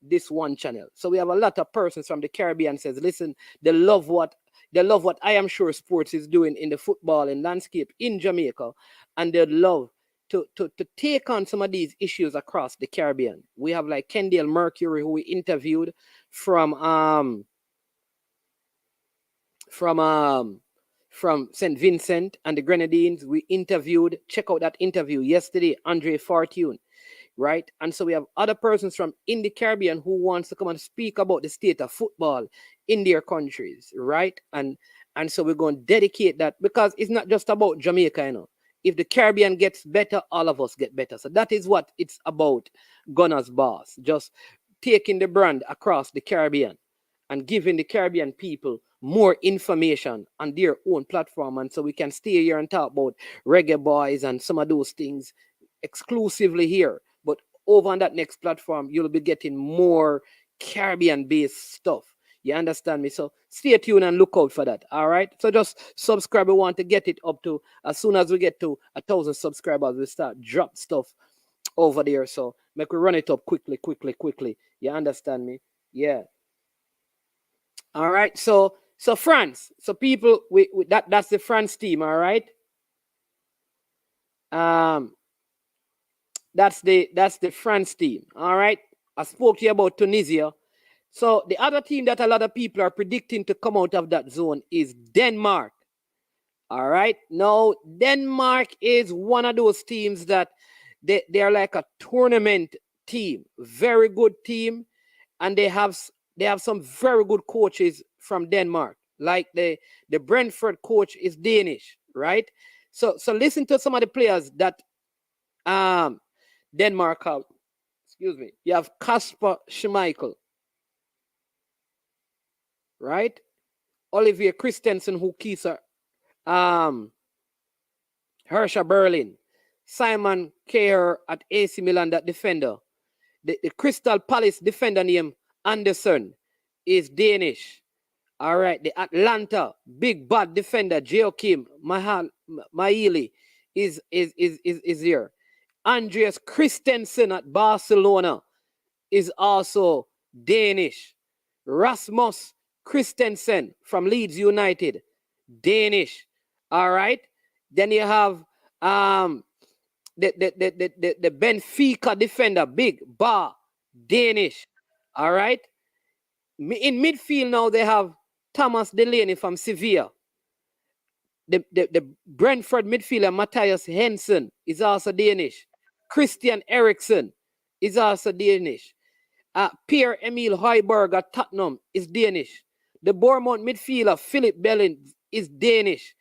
this one channel. So we have a lot of persons from the Caribbean says, listen, they love what I am sure sports is doing in the football and landscape in Jamaica, and they love to take on some of these issues across the Caribbean. We have like Kendall Mercury, who we interviewed from from St. Vincent and the Grenadines. We interviewed, check out that interview yesterday, Andre Fortune, right? And so we have other persons from in the Caribbean who wants to come and speak about the state of football in their countries, right? And so we're going to dedicate that, because it's not just about Jamaica, you know. If the Caribbean gets better, all of us get better. So that is what it's about, Gunners Boss. Just taking the brand across the Caribbean and giving the Caribbean people more information on their own platform. And so we can stay here and talk about reggae boys and some of those things exclusively here. But over on that next platform, you'll be getting more Caribbean-based stuff. You understand me? So stay tuned and look out for that. All right. So just subscribe. We want to get it up to, as soon as we get to 1,000 subscribers, we start drop stuff over there. So make we run it up quickly. You understand me? Yeah. All right. So France. So people, that's the France team. All right. That's the France team. All right. I spoke to you about Tunisia. So the other team that a lot of people are predicting to come out of that zone is Denmark. All right. Now, Denmark is one of those teams that they're like a tournament team, very good team, and they have some very good coaches from Denmark. Like the Brentford coach is Danish, right? So listen to some of the players that Denmark have. Excuse me. You have Kasper Schmeichel, right? Olivier Christensen, who keeps Herschel Berlin, Simon Kjaer at AC Milan, that defender. The Crystal Palace defender named Anderson is Danish. All right, the Atlanta big bad defender Joachim Maili is here. Andreas Christensen at Barcelona is also Danish. Rasmus Christensen from Leeds United, Danish. All right. Then you have the Benfica defender, Big Bar, Danish. All right. In midfield now they have Thomas Delaney from Sevilla. The Brentford midfielder Matthias Henson is also Danish. Christian Eriksen is also Danish. Pierre-Emile Højbjerg at Tottenham is Danish. The Bournemouth midfielder Philip Belling is Danish.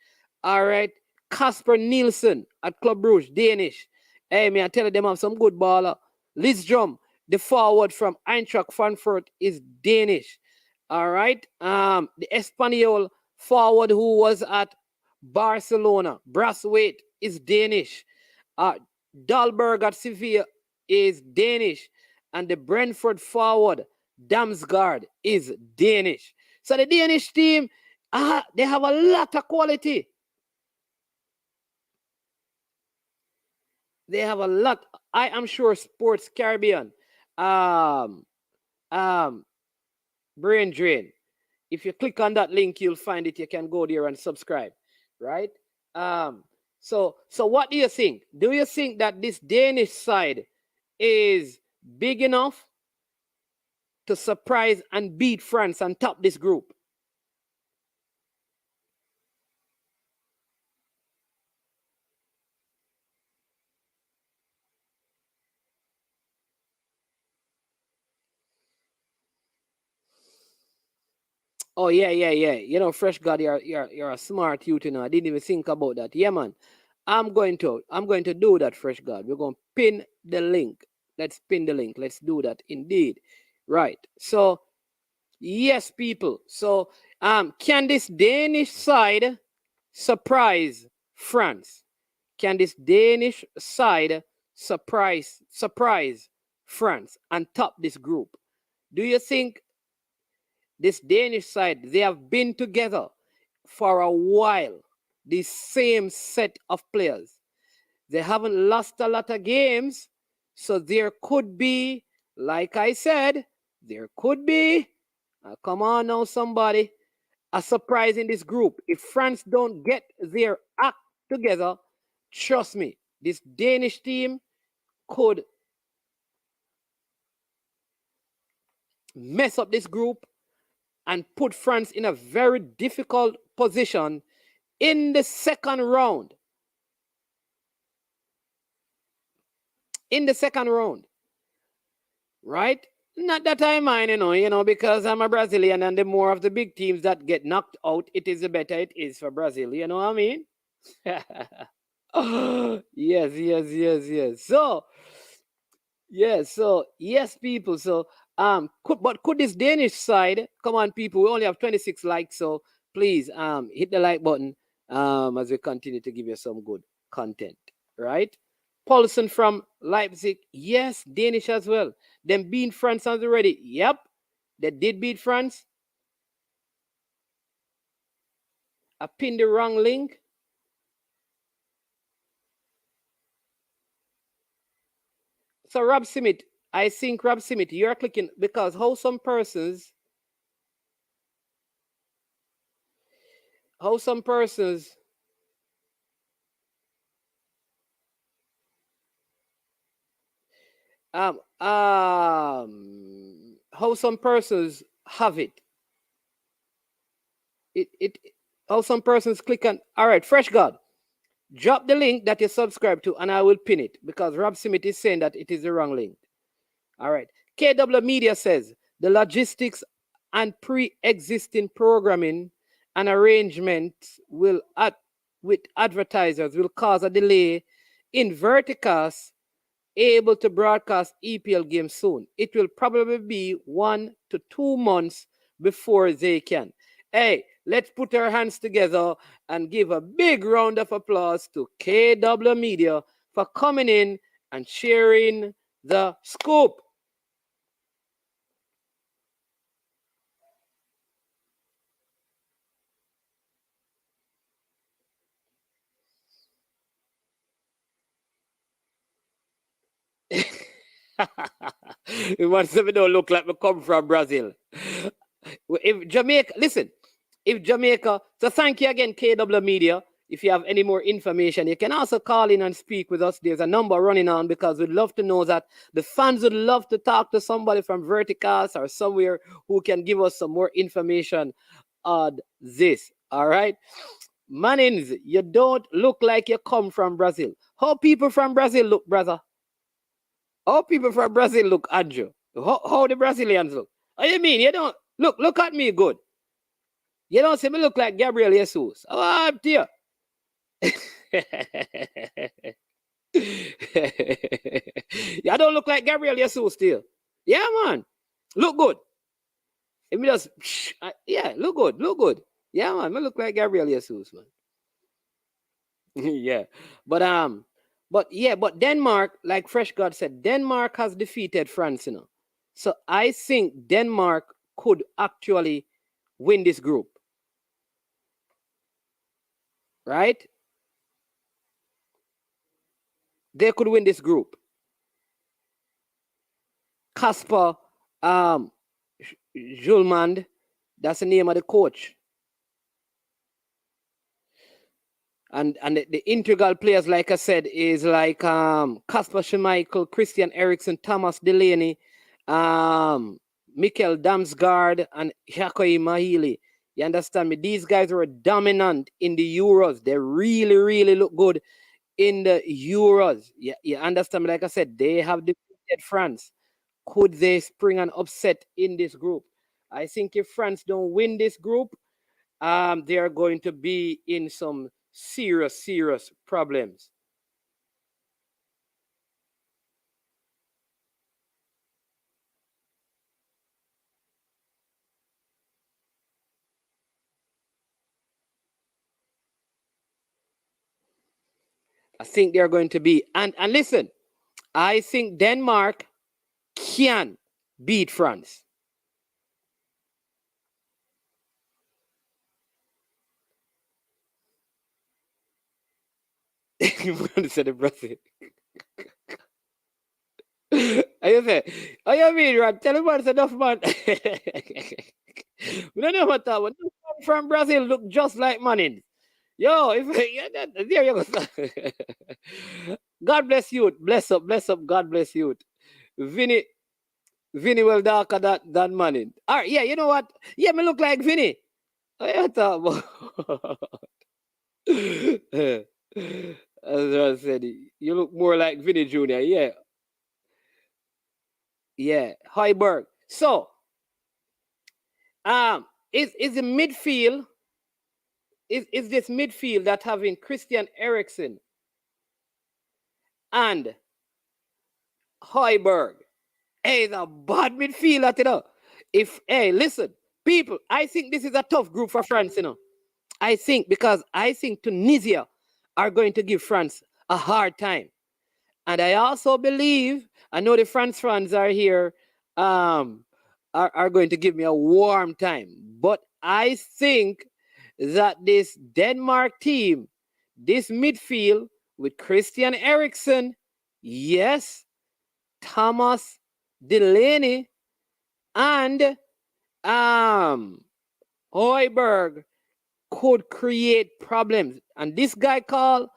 All right. Kasper Nielsen at Club Brugge, Danish. Hey, me, I tell you, them have some good baller. Lidstrom, the forward from Eintracht Frankfurt, is Danish. All right. The Espanyol forward who was at Barcelona, Braithwaite, is Danish. Dahlberg at Sevilla is Danish. And the Brentford forward, Damsgaard, is Danish. So the Danish team, they have a lot of quality. They have a lot. I am sure Sports Caribbean, brain drain. If you click on that link, you'll find it. You can go there and subscribe, right? So what do you think? Do you think that this Danish side is big enough to surprise and beat France and top this group? Oh yeah, yeah, yeah. You know, Fresh God, you're a smart youth, you know. I didn't even think about that. Yeah, man. I'm going to do that, Fresh God. We're going to pin the link. Let's pin the link. Let's do that indeed. Right. So yes, people. So can this Danish side surprise France? Can this Danish side surprise France and top this group? Do you think this Danish side, they have been together for a while, the same set of players? They haven't lost a lot of games, so there could be, like I said, there could be, come on now, somebody, a surprise in this group. If France don't get their act together, trust me, this Danish team could mess up this group and put France in a very difficult position in the second round. In the second round, right? Not that I mind, because I'm a Brazilian, and the more of the big teams that get knocked out, it is the better it is for Brazil. You know what I mean? Yes, yes, yes, yes. So, yes, people. So, could this Danish side, come on, people, we only have 26 likes, so please, hit the like button, as we continue to give you some good content, right? Paulson from Leipzig, yes, Danish as well. Them beat France already. Yep, they did beat France. I pinned the wrong link. So Rob Simit, I think Rob Simit, you're clicking because how some persons how some persons how some persons have it. It how some persons click on, all right, Fresh God. Drop the link that you subscribe to and I will pin it because Rob Simit is saying that it is the wrong link. All right. KW Media says the logistics and pre-existing programming and arrangements with advertisers will cause a delay in Verticast able to broadcast EPL games soon. It will probably be 1 to 2 months before they can. Hey, let's put our hands together and give a big round of applause to KW Media for coming in and sharing the scoop. It wants to don't look like we come from Brazil. If Jamaica, listen, if Jamaica, so thank you again, KW Media. If you have any more information, you can also call in and speak with us. There's a number running on because we'd love to know that the fans would love to talk to somebody from Verticast or somewhere who can give us some more information on this. All right. Mannings, you don't look like you come from Brazil. How people from Brazil look, brother? How people from Brazil look, Andrew? How the Brazilians look? What do you mean? You don't look at me good. You don't see me look like Gabriel Jesus. Oh, I'm dear. Yeah, I don't look like Gabriel Jesus still. Yeah, man. Look good. If me just yeah, look good. Yeah, man. Me look like Gabriel Jesus, man. Yeah. But Denmark, like Fresh God said, Denmark has defeated France, So I think Denmark could actually win this group. Right? They could win this group. Casper Julmand, that's the name of the coach. And the integral players, like I said, is like Casper Schmeichel, Christian Eriksen, Thomas Delaney, Mikkel Damsgaard, and Hakoi Mahili. You understand me? These guys were dominant in the Euros. They really, really look good in the Euros. You understand me? Like I said, they have defeated France. Could they spring an upset in this group? I think if France don't win this group, they are going to be in some serious problems. I think they're going to be, and listen, I think Denmark can beat France. Said the Brazil. I say, oh, you mean, Rod? Tell him what's enough, man. We don't know what that one from Brazil look just like Manning. Yo, if there you go. God bless you. Bless up. God bless you. Vinny well darker than Manning. All right, yeah, you know what? Yeah, me look like Vinny. I thought about. As I said, you look more like Vinny Jr. Yeah. Yeah. Heiberg. So, is the midfield, is this midfield that having Christian Eriksen and Heiberg? Hey, it's a bad midfield, you know. Listen, people, I think this is a tough group for France, you know. Because I think Tunisia are going to give France a hard time. And I also believe, I know the France fans are here, are going to give me a warm time. But I think that this Denmark team, this midfield with Christian Eriksen, yes, Thomas Delaney, and Højbjerg could create problems. And this guy called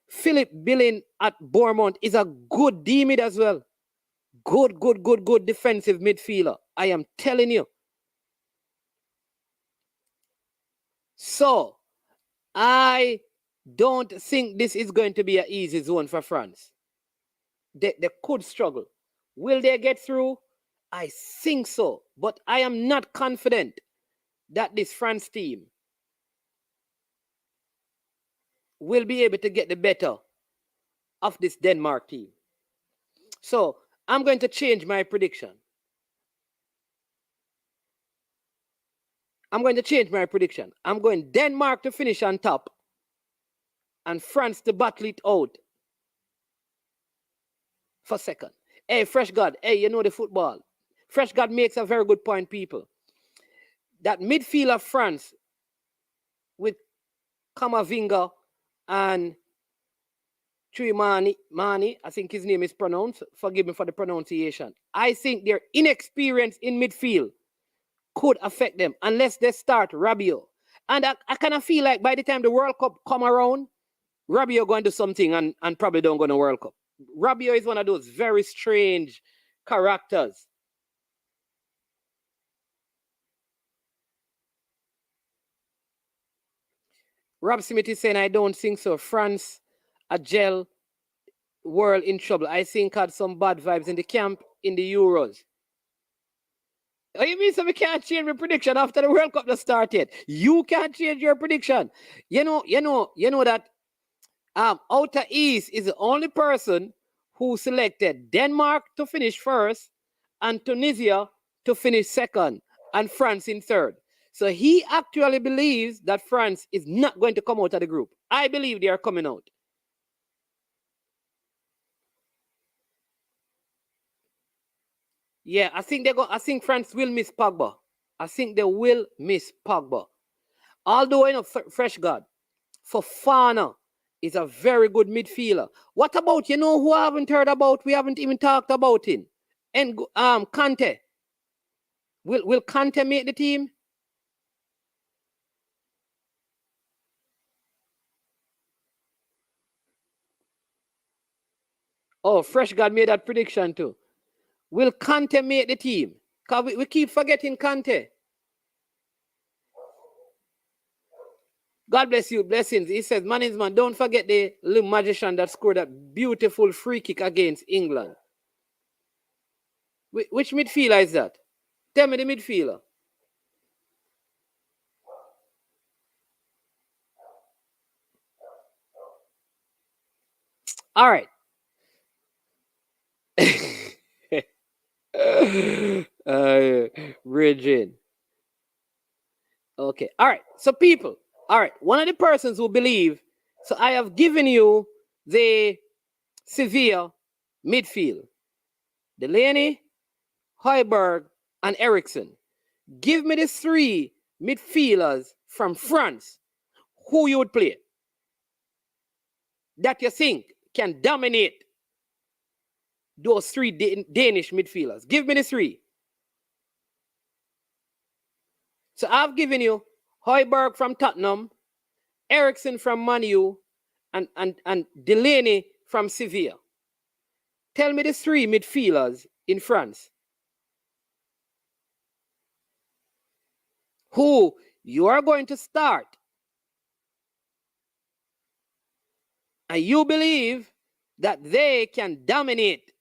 Philip Billing at Bournemouth is a good D mid as well. Good defensive midfielder. I am telling you. So, I don't think this is going to be an easy zone for France. They could struggle. Will they get through? I think so. But I am not confident that this France team will be able to get the better of this Denmark team. So, I'm going to change my prediction. I'm going Denmark to finish on top and France to battle it out for second. Hey, Fresh God, hey, you know the football. Fresh God makes a very good point, people. That midfield of France with Kamavinga and Mani, I think his name is pronounced. Forgive me for the pronunciation. I think their inexperience in midfield could affect them unless they start Rabiot. And I kind of feel like by the time the World Cup come around, Rabiot going to do something and probably don't go to World Cup. Rabiot is one of those very strange characters. Rob Smith is saying, I don't think so. France, a gel world in trouble. I think had some bad vibes in the camp in the Euros. Oh, you mean so we can't change my prediction after the World Cup just started? You can't change your prediction. You know that Outer East is the only person who selected Denmark to finish first and Tunisia to finish second and France in third. So he actually believes that France is not going to come out of the group. I believe they are coming out. Yeah, I think France will miss Pogba. I think they will miss Pogba. Although, you know, Fresh God, Fofana is a very good midfielder. What about, you know, who I haven't heard about? We haven't even talked about him. And Kante. Will Kante make the team? Oh, Fresh God made that prediction too. Will Kante make the team? Because we keep forgetting Kante. God bless you. Blessings. He says, man, don't forget the little magician that scored that beautiful free kick against England. Which midfielder is that? Tell me the midfielder. All right. Bridging. Okay. All right. So people, all right. One of the persons who believe, so I have given you the severe midfield. Delaney, Højbjerg, and Eriksson. Give me the 3 midfielders from France who you would play that you think can dominate those 3 Danish midfielders. Give me the 3. So I've given you Højbjerg from Tottenham, Eriksson from Man U, and Delaney from Sevilla. Tell me the 3 midfielders in France who you are going to start. And you believe that they can dominate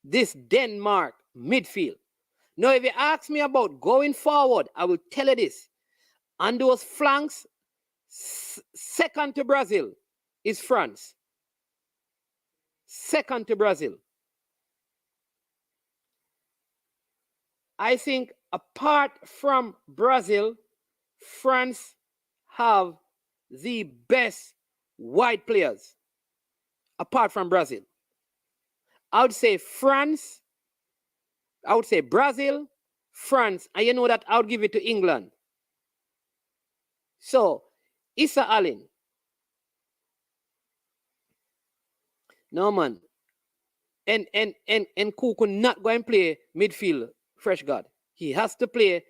this Denmark midfield. Now, if you ask me about going forward, I will tell you this. On those flanks, second to Brazil is France. Second to Brazil. I think apart from Brazil, France have the best wide players. Apart from Brazil. I would say France, I would say Brazil, France, and you know that I would give it to England. So, Issa Allen. No, man. And Kuku not going to play midfield, fresh God. He has to play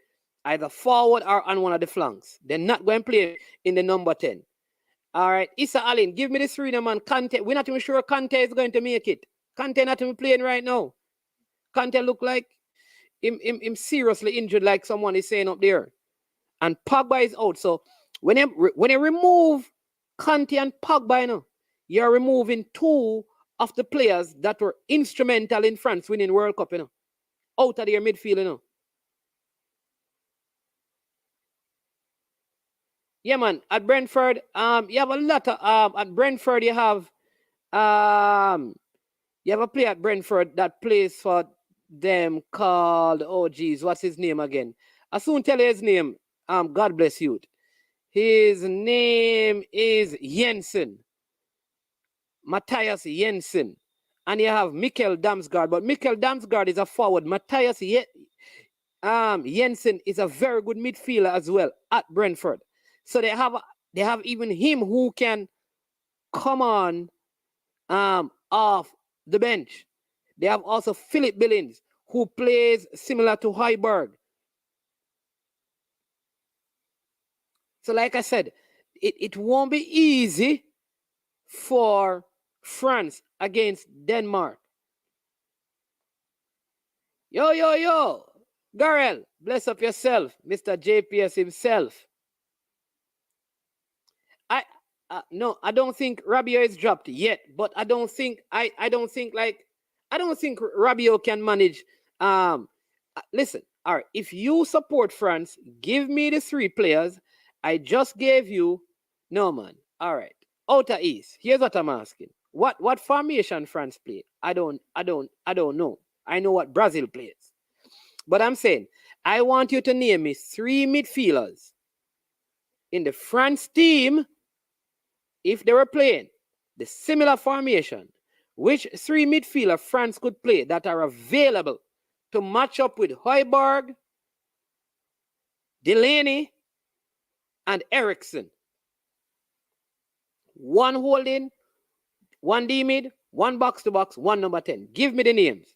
either forward or on one of the flanks. They're not going to play in the number 10. All right, Issa Allen, give me the 3, man. Kante, we're not even sure Kante is going to make it. Kante not even playing right now. Kante look like him seriously injured, like someone is saying up there. And Pogba is out. So when you remove Kante and Pogba, you know, you're removing 2 of the players that were instrumental in France winning World Cup, you know, out of their midfield, you know. Yeah, man. At Brentford, you have a lot of at Brentford you have a player at Brentford that plays for them called, oh geez, what's his name again? I'll soon tell you his name. God bless you. His name is Jensen. Matthias Jensen. And you have Mikkel Damsgaard, but Mikkel Damsgaard is a forward. Matthias Jensen is a very good midfielder as well at Brentford. So they have even him who can come on off the bench. They have also Philip Billings, who plays similar to Højbjerg. So like I said, it won't be easy for France against Denmark. Yo. Garel, bless up yourself, Mr. JPS himself. No, I don't think Rabiot is dropped yet, but I don't think Rabiot can manage. Listen, all right, if you support France, give me the 3 players I just gave you. No, man. All right. Outer East. Here's what I'm asking. What formation France play? I don't know. I know what Brazil plays. But I'm saying, I want you to name me 3 midfielders in the France team, if they were playing the similar formation, which 3 midfielders France could play that are available to match up with Højbjerg, Delaney, and Eriksson. 1 holding, 1 D mid, 1 box to box, 1 number 10. Give me the names.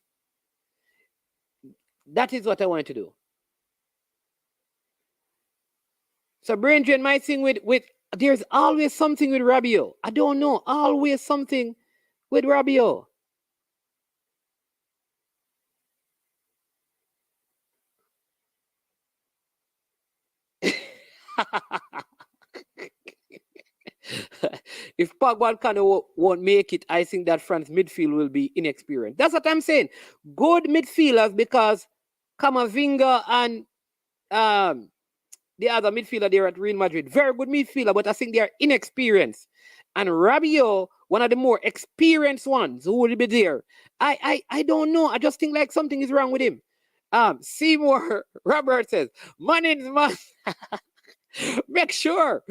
That is what I want to do. So brain drain might sing with there's always something with Rabiot. I don't know. Always something with Rabiot. If Pogba kind of won't make it, I think that France midfield will be inexperienced. That's what I'm saying. Good midfielders, because Camavinga and the other midfielder there at Real Madrid, very good midfielder, but I think they are inexperienced. and Rabiot, one of the more experienced ones who will be there. I don't know. I just think like something is wrong with him. Seymour Robert says, Manning's man. Make sure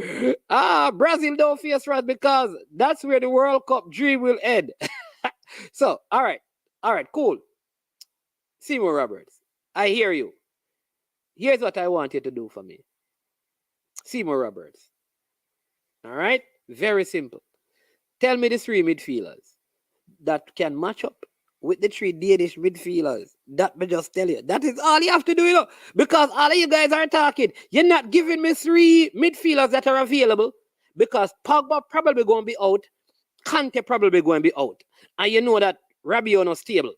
Brazil don't face us because that's where the World Cup dream will end. So, all right, cool. Seymour Roberts, I hear you. Here's what I want you to do for me. Seymour Roberts. All right? Very simple. Tell me the three midfielders that can match up with the three Danish midfielders. That me just tell you. That is all you have to do, you know. Because all of you guys are talking. You're not giving me three midfielders that are available because Pogba probably going to be out. Kante probably going to be out. And you know that Rabiot not stable.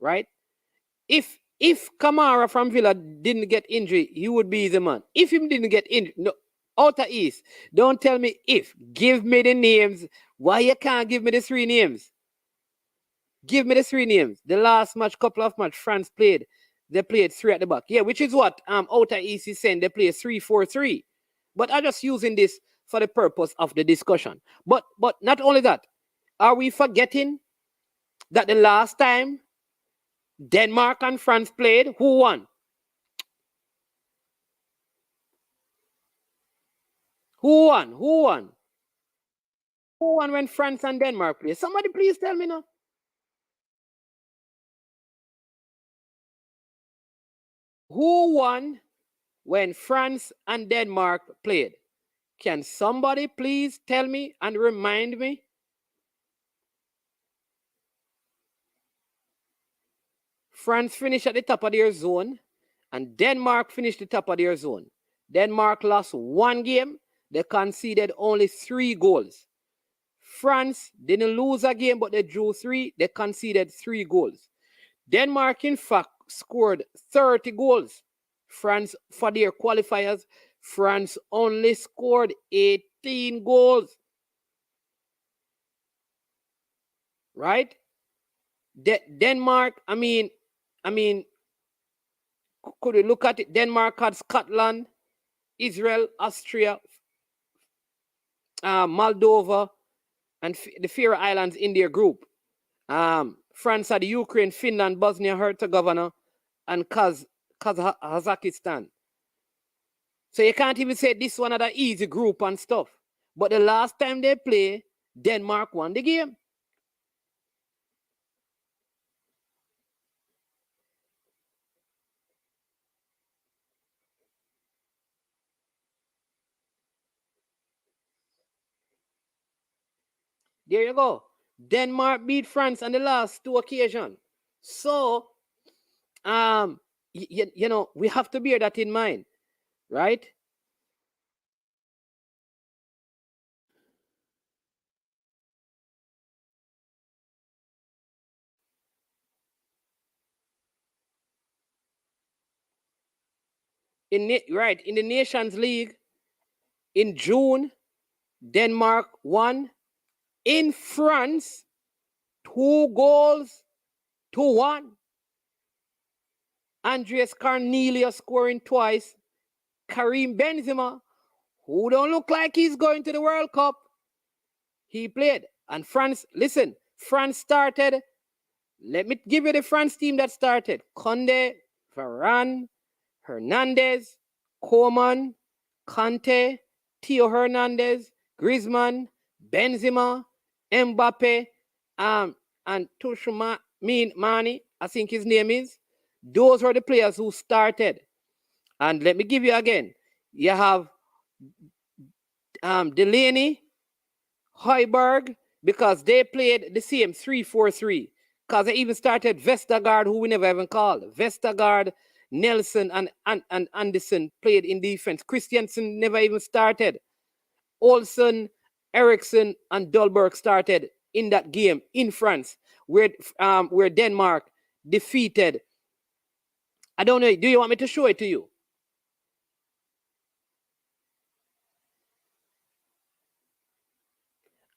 Right? If Kamara from Villa didn't get injury, he would be the man. If he didn't get injured, no, outer east. Don't tell me if. Give me the names. Why you can't give me the three names? Give me the three names. The last match, couple of match, France played. They played three at the back. Yeah, which is what outer east is saying. They play 3-4-3. But I'm just using this for the purpose of the discussion. But not only that, are we forgetting that the last time Denmark and France played, who won? Who won? Who won? Who won when France and Denmark played? Somebody please tell me now. Who won when France and Denmark played? Can somebody please tell me and remind me? France finished at the top of their zone and Denmark finished at the top of their zone. Denmark lost one game. They conceded only 3 goals. France didn't lose a game, but they drew 3. They conceded 3 goals. Denmark, in fact, scored 30 goals. France, for their qualifiers, France only scored 18 goals. Right? Denmark, I mean, could we look at it? Denmark had Scotland, Israel, Austria, Moldova, and the Faroe Islands in their group. France had Ukraine, Finland, Bosnia-Herzegovina, and Kazakhstan. So you can't even say this one had an easy group and stuff. But the last time they played, Denmark won the game. There you go. Denmark beat France on the last 2 occasions. So, you know, we have to bear that in mind, right? In the Nations League, in June, Denmark won. In France, 2-1. Andreas Cornelius scoring twice. Karim Benzema, who don't look like he's going to the World Cup, he played. And France, listen, France started. Let me give you the France team that started. Conde, Varane, Hernandez, Koeman, Kante, Theo Hernandez, Griezmann, Benzema, Mbappe, and Mani, I think his name is. Those were the players who started. And let me give you again. You have Delaney, Højbjerg, because they played the same 3-4-3. Because they even started Vestergaard, who we never even called. Vestergaard, Nelson, and Anderson played in defense. Christiansen never even started. Olsen, Eriksson, and Dolberg started in that game in France, where Denmark defeated. I don't know. Do you want me to show it to you?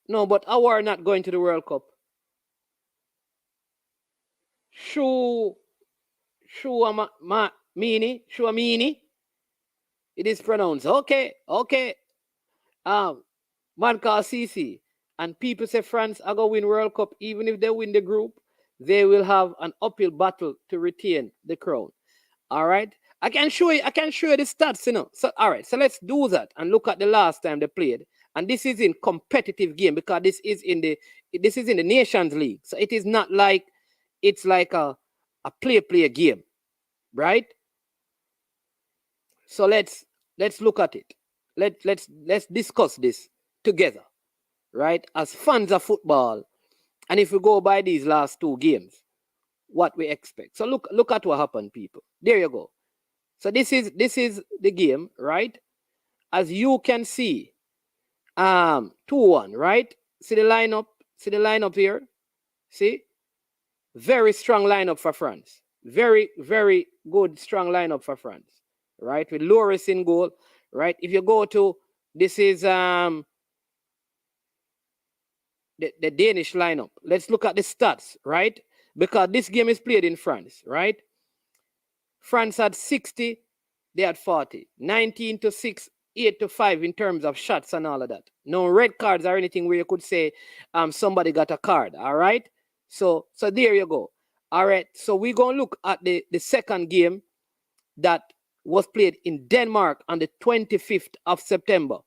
No, but our not going to the World Cup. Shuamini. It is pronounced. Okay. Man called CC. And people say France are going to win World Cup. Even if they win the group, they will have an uphill battle to retain the crown. All right. I can show you the stats, you know. So all right, so let's do that and look at the last time they played. And this is in competitive game because this is in the Nations League. So it is not like it's like a play game, right? So let's look at it. Let's discuss this together, right? As fans of football, and if we go by these last two games, what we expect. So look at what happened, people. There you go. So this is the game, right? As you can see, 2-1, right? See the lineup here. See, very strong lineup for France. Very, very good, strong lineup for France, right? With Loris in goal, right? If you go to this is the Danish lineup. Let's look at the stats, right? Because this game is played in France, right? France had 60, they had 40. 19-6, 8-5 in terms of shots and all of that. No red cards or anything where you could say somebody got a card, all right? So there you go. All right, so we're going to look at the second game that was played in Denmark on the 25th of September.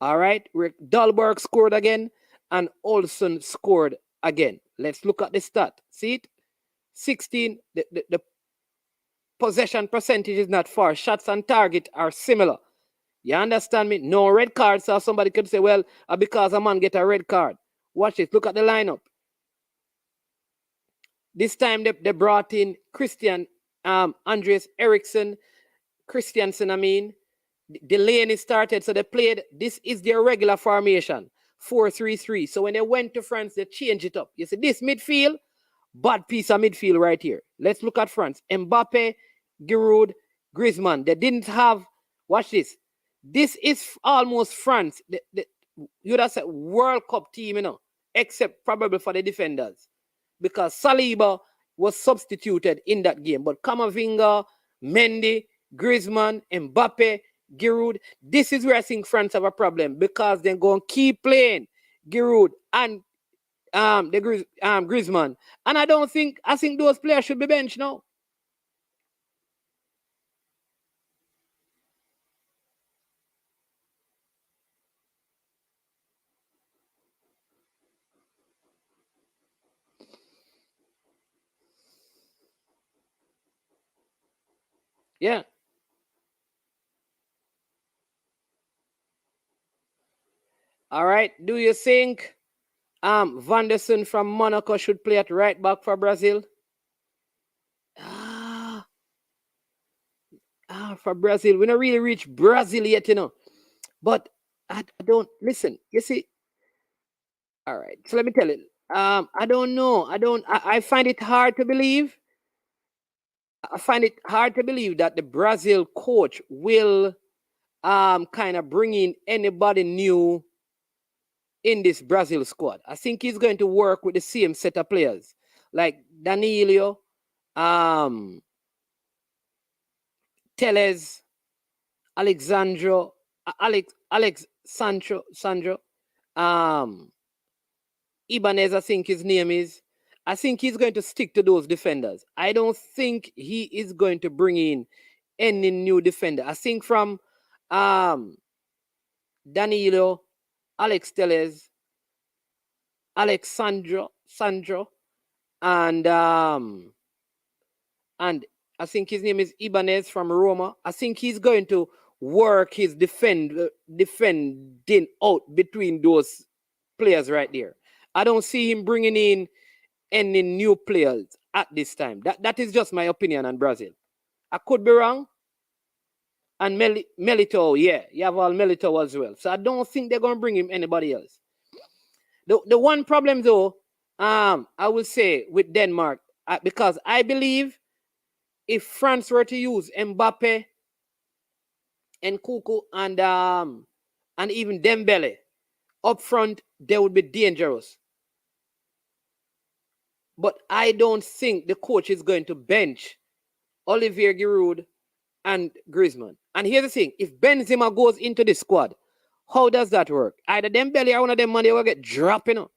All right, Rick Dahlberg scored again and Olsen scored again. Let's look at the stat. See it? 16, the possession percentage is not far. Shots on target are similar. You understand me? No red cards. So somebody could say, well, because a man get a red card. Watch it. Look at the lineup. This time they brought in Christian, Andreas Eriksson, Christiansen, I mean. Delaney started, so they played. This is their regular formation, 4-3-3. So when they went to France, they changed it up. You see, this midfield, bad piece of midfield right here. Let's look at France. Mbappe, Giroud, Griezmann. They didn't have, watch this. This is almost France. You'd have said World Cup team, you know, except probably for the defenders. Because Saliba was substituted in that game. But Camavinga, Mendy, Griezmann, Mbappe, Giroud, this is where I think France have a problem because they're going to keep playing Giroud and Griezmann. And I think those players should be benched now. Yeah. All right. Do you think Van der Sar from Monaco should play at right back for Brazil? For Brazil. We don't really reach Brazil yet, you know. But I don't listen. You see. All right. So let me tell you. I don't know. I find it hard to believe. I find it hard to believe that the Brazil coach will kind of bring in anybody new in this Brazil squad. I think he's going to work with the same set of players like Danilo, Teles, Alexandro, Sandro, Ibanez, I think his name is. I think he's going to stick to those defenders. I don't think he is going to bring in any new defender. I think from Danilo, Alex Teles, Sandro, and I think his name is Ibanez from Roma. I think he's going to work his defending out between those players right there. I don't see him bringing in any new players at this time. That is just my opinion on Brazil. I could be wrong. And Milito, yeah, you have all Milito as well. So I don't think they're going to bring him anybody else. The one problem though, I would say with Denmark, because I believe if France were to use Mbappe and Kuku and even Dembele up front, they would be dangerous. But I don't think the coach is going to bench Olivier Giroud and Griezmann. And here's the thing, if Benzema goes into the squad, How does that work? Either them belly or one of them money will get dropped, you know.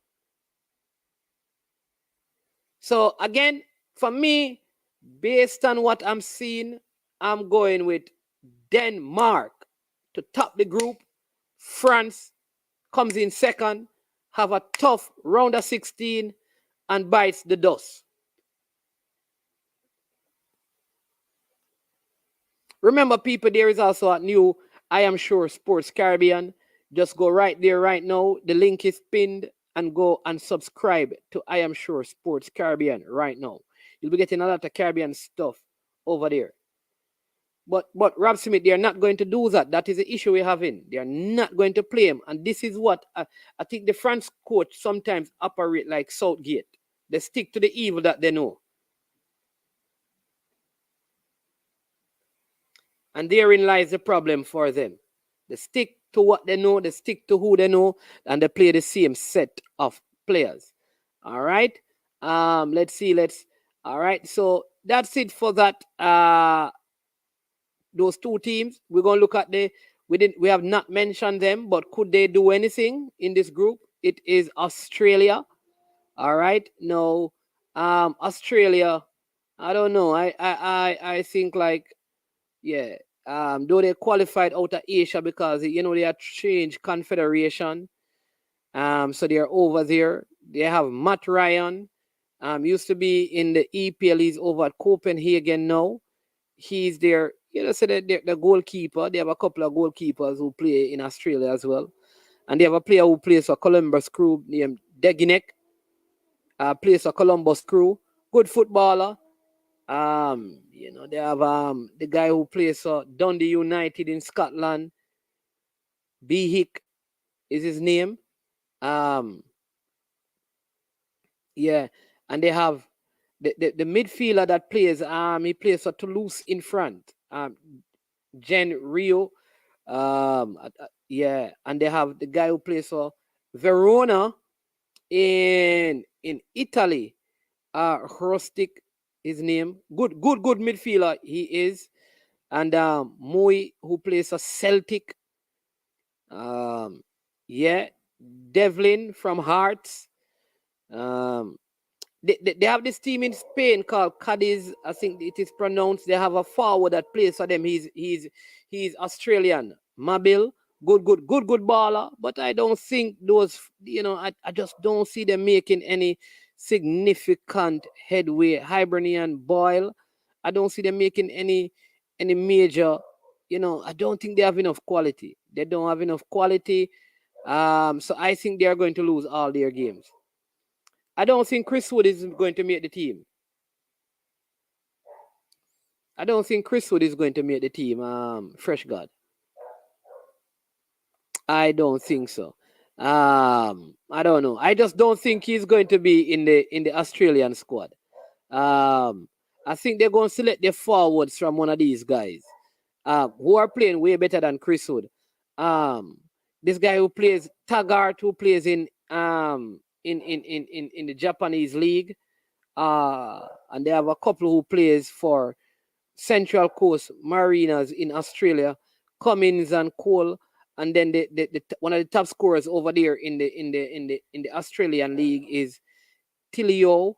So again, for me, based on what I'm seeing, I'm going with Denmark to top the group. France comes in second, have a tough round of 16, and bites the dust. Remember, people, there is also a new I Am Sure Sports Caribbean. Just go right there right now. The link is pinned, and go and subscribe to I Am Sure Sports Caribbean right now. You'll be getting a lot of Caribbean stuff over there. But Rob Smith, they are not going to do that. That is the issue we're having. They are not going to play him. And this is what I think the France coach sometimes operate like Southgate. They stick to the evil that they know. And therein lies the problem for them. They stick to what they know, they stick to who they know, and they play the same set of players. All right. Let's see. All right. So that's it for that. Those two teams. We're gonna look at we have not mentioned them, but could they do anything in this group? It is Australia. All right. No, Australia. I don't know. I think like, yeah. Though they qualified out of Asia because they are changed confederation. So they're over there. They have Matt Ryan. Used to be in the EPL. He's over at Copenhagen now. He's there. So they're the goalkeeper. They have a couple of goalkeepers who play in Australia as well. And they have a player who plays for Columbus Crew named Deginek. Plays for Columbus Crew. Good footballer. They have the guy who plays for Dundee United in Scotland. Behick is his name. Yeah, and they have the midfielder that plays. He plays for Toulouse in front. Gen Rio. Yeah, and they have the guy who plays for Verona in Italy. Hrostik, his name. Good midfielder he is. And Moy, who plays for Celtic. Yeah, Devlin from Hearts. They have this team in Spain called Cadiz. I think it is pronounced. They have a forward that plays for them. He's Australian. Mabil, good baller. But I don't think those. I just don't see them making any significant headway. Hibernian Boyle, I don't see them making any major. I don't think they have enough quality. They don't have enough quality. So I think they are going to lose all their games. I don't think Chris Wood is going to make the team. Fresh God. I don't think so. I don't know. I just don't think he's going to be in the Australian squad. I think they're going to select their forwards from one of these guys who are playing way better than Chris Wood. This guy who plays Taggart, who plays in the Japanese league, and they have a couple who plays for Central Coast Mariners in Australia, Cummins and Cole, and then the one of the top scorers over there in the Australian league is Tilio.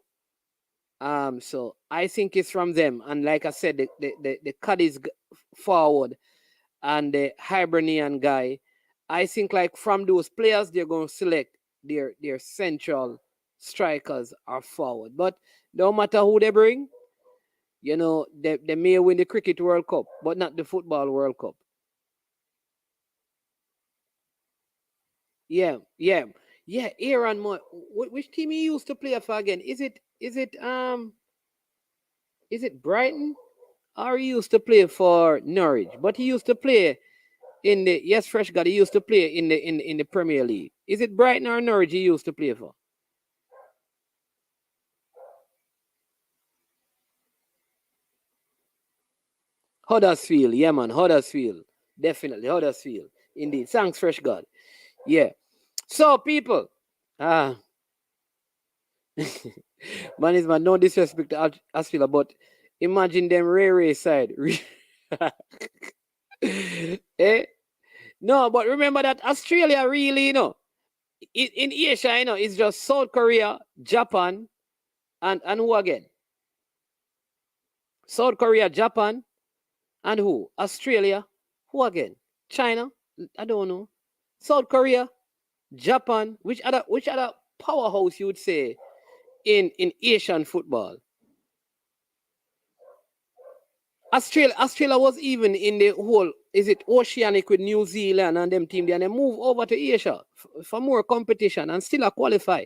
So I think it's from them, and like I said, the Cadiz forward and the Hibernian guy, I think like from those players they're going to select their central strikers are forward. But no matter who they bring, they may win the Cricket World Cup, but not the Football World Cup. Yeah. Aaron, which team he used to play for again? Is it Brighton? Or he used to play for Norwich? But he used to play in the Fresh God. He used to play in the Premier League. Is it Brighton or Norwich he used to play for? Huddersfield, yeah, man. Huddersfield, definitely Huddersfield. Indeed, thanks, Fresh God. Yeah. So, people, man, no disrespect to Huddersfield, but imagine them Ray side. Eh? No, but remember that Australia really, in Asia, it's just South Korea, Japan, and who again? South Korea, Japan, and who? Australia. Who again? China? I don't know. South Korea, Japan. Which other powerhouse you would say in Asian football? Australia was even in the whole, is it Oceanic with New Zealand and them team there, and they move over to Asia for more competition and still qualify.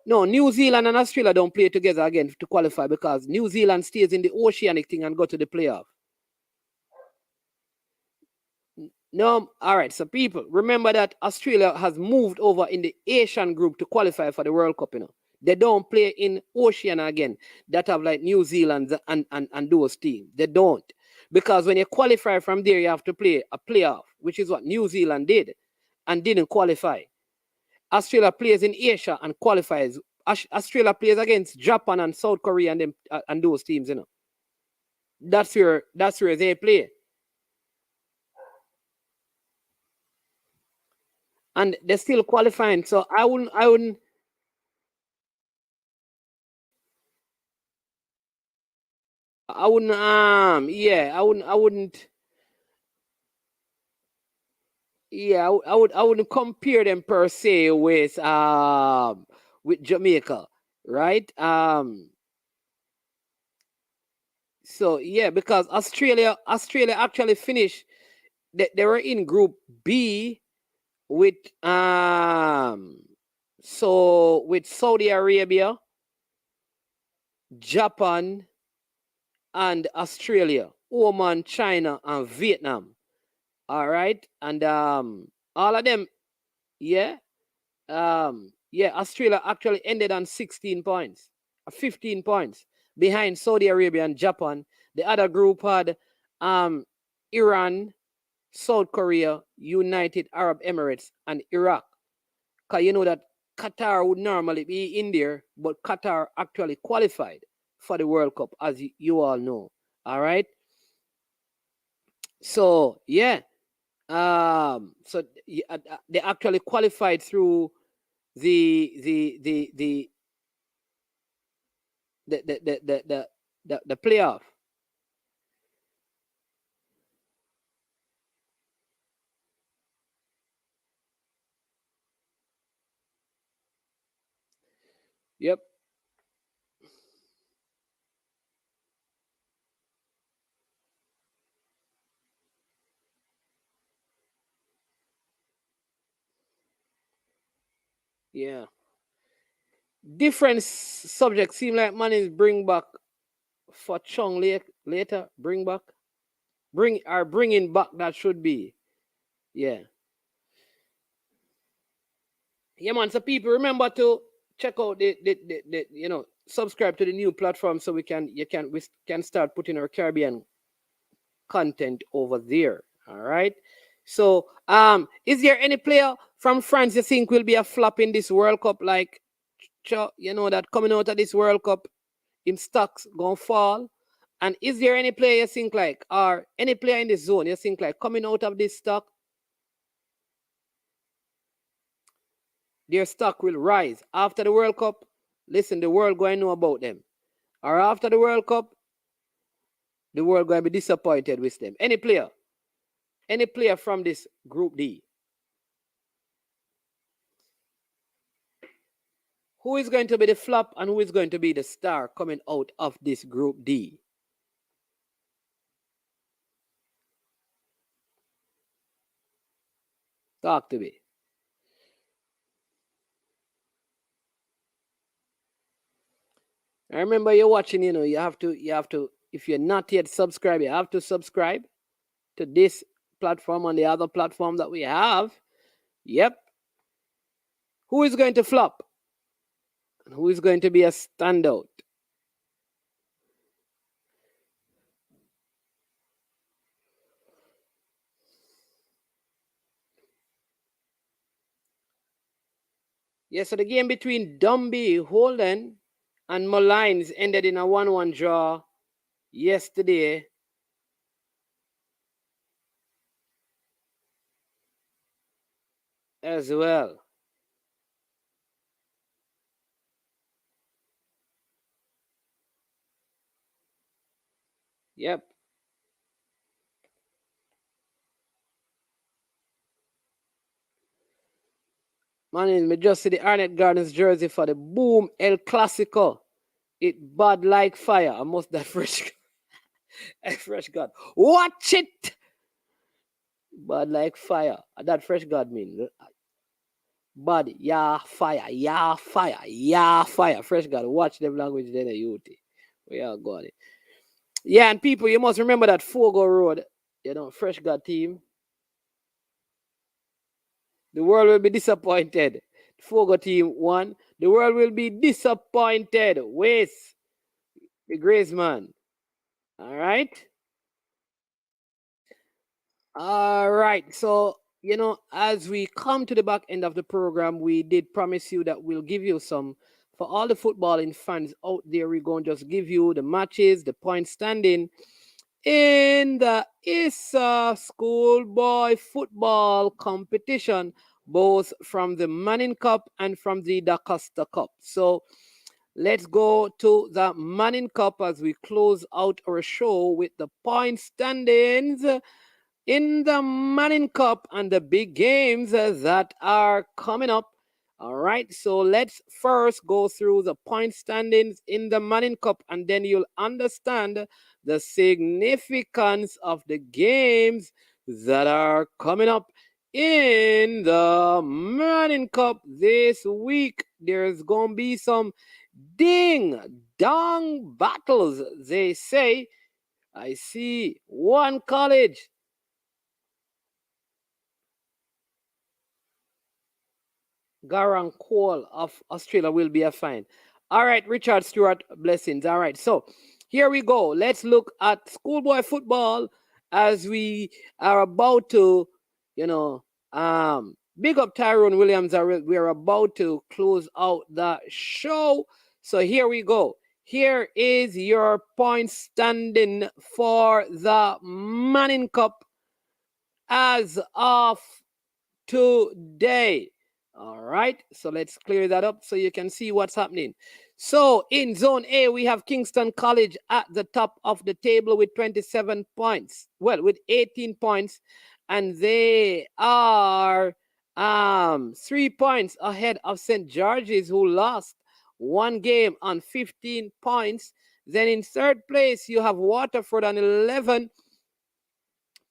No, New Zealand and Australia don't play together again to qualify because New Zealand stays in the Oceanic thing and go to the playoff. No, all right. So people, remember that Australia has moved over in the Asian group to qualify for the World Cup. They don't play in Oceania again. That have like New Zealand and those teams. They don't. Because when you qualify from there, you have to play a playoff, which is what New Zealand did and didn't qualify. Australia plays in Asia and qualifies. Australia plays against Japan and South Korea and them and those teams. That's where they play. And they're still qualifying. So I wouldn't I wouldn't compare them per se with Jamaica, right? So yeah, because Australia actually finished. They were in Group B with with Saudi Arabia, Japan, and Australia, Oman, China, and Vietnam. All right, and all of them, Australia actually ended on 16 points, 15 points behind Saudi Arabia and Japan. The other group had Iran, South Korea, United Arab Emirates, and Iraq. Because you know that Qatar would normally be in there, but Qatar actually qualified for the World Cup, as you all know. All right. So yeah, so they actually qualified through the playoff. Yep. Yeah. Different subjects seem like man is bring back for Chung later. Bring bringing back that should be. Yeah. Yeah, man. So people remember to check out the subscribe to the new platform so we can start putting our Caribbean content over there. All right. So is there any player from France you think will be a flop in this World Cup? Like that coming out of this World Cup, in stocks gonna fall? And is there any player you think like, or any player in this zone you think like coming out of this stock, their stock will rise after the World Cup? Listen, the world going to know about them. Or after the World Cup, the world going to be disappointed with them. Any player from this Group D. Who is going to be the flop and who is going to be the star coming out of this Group D? Talk to me. I remember you're watching, you have to, if you're not yet subscribed, you have to subscribe to this platform and the other platform that we have. Yep. Who is going to flop? And who is going to be a standout? Yes, so the game between Dumby, Holden, and Malines ended in a 1-1 draw yesterday. as well. Yep. Man, me just see the Arnett Gardens jersey for the Boom El Clasico. It bad like fire. I must that fresh, fresh God. Watch it. Bad like fire. That fresh God mean. Bad, yeah, fire, yeah, fire, yeah, fire. Fresh God. Watch them language then, you. We are got it. Yeah, and people, you must remember that Fogo Road, Fresh God team. The world will be disappointed. Fogo team won. The world will be disappointed with the Grace man. All right. All right. So, as we come to the back end of the program, we did promise you that we'll give you some, for all the footballing fans out there, we're going to just give you the matches, the point standing in the ISA schoolboy football competition, both from the Manning Cup and from the Costa Cup. So let's go to the Manning Cup as we close out our show with the point standings in the Manning Cup and the big games that are coming up. All right, so let's first go through the point standings in the Manning Cup, and then you'll understand the significance of the games that are coming up in the Manning Cup this week. There's going to be some ding dong battles, they say. I see one college. Garang Cole of Australia will be a fine. All right, Richard Stewart, blessings. All right, so here we go. Let's look at schoolboy football as we are about to, big up Tyrone Williams. We're about to close out the show. So here we go. Here is your point standing for the Manning Cup as of today. All right, so let's clear that up so you can see what's happening. So in Zone A, we have Kingston College at the top of the table with 27 points. Well, with 18 points, and they are 3 points ahead of St. George's, who lost one game on 15 points. Then in third place, you have Waterford on 11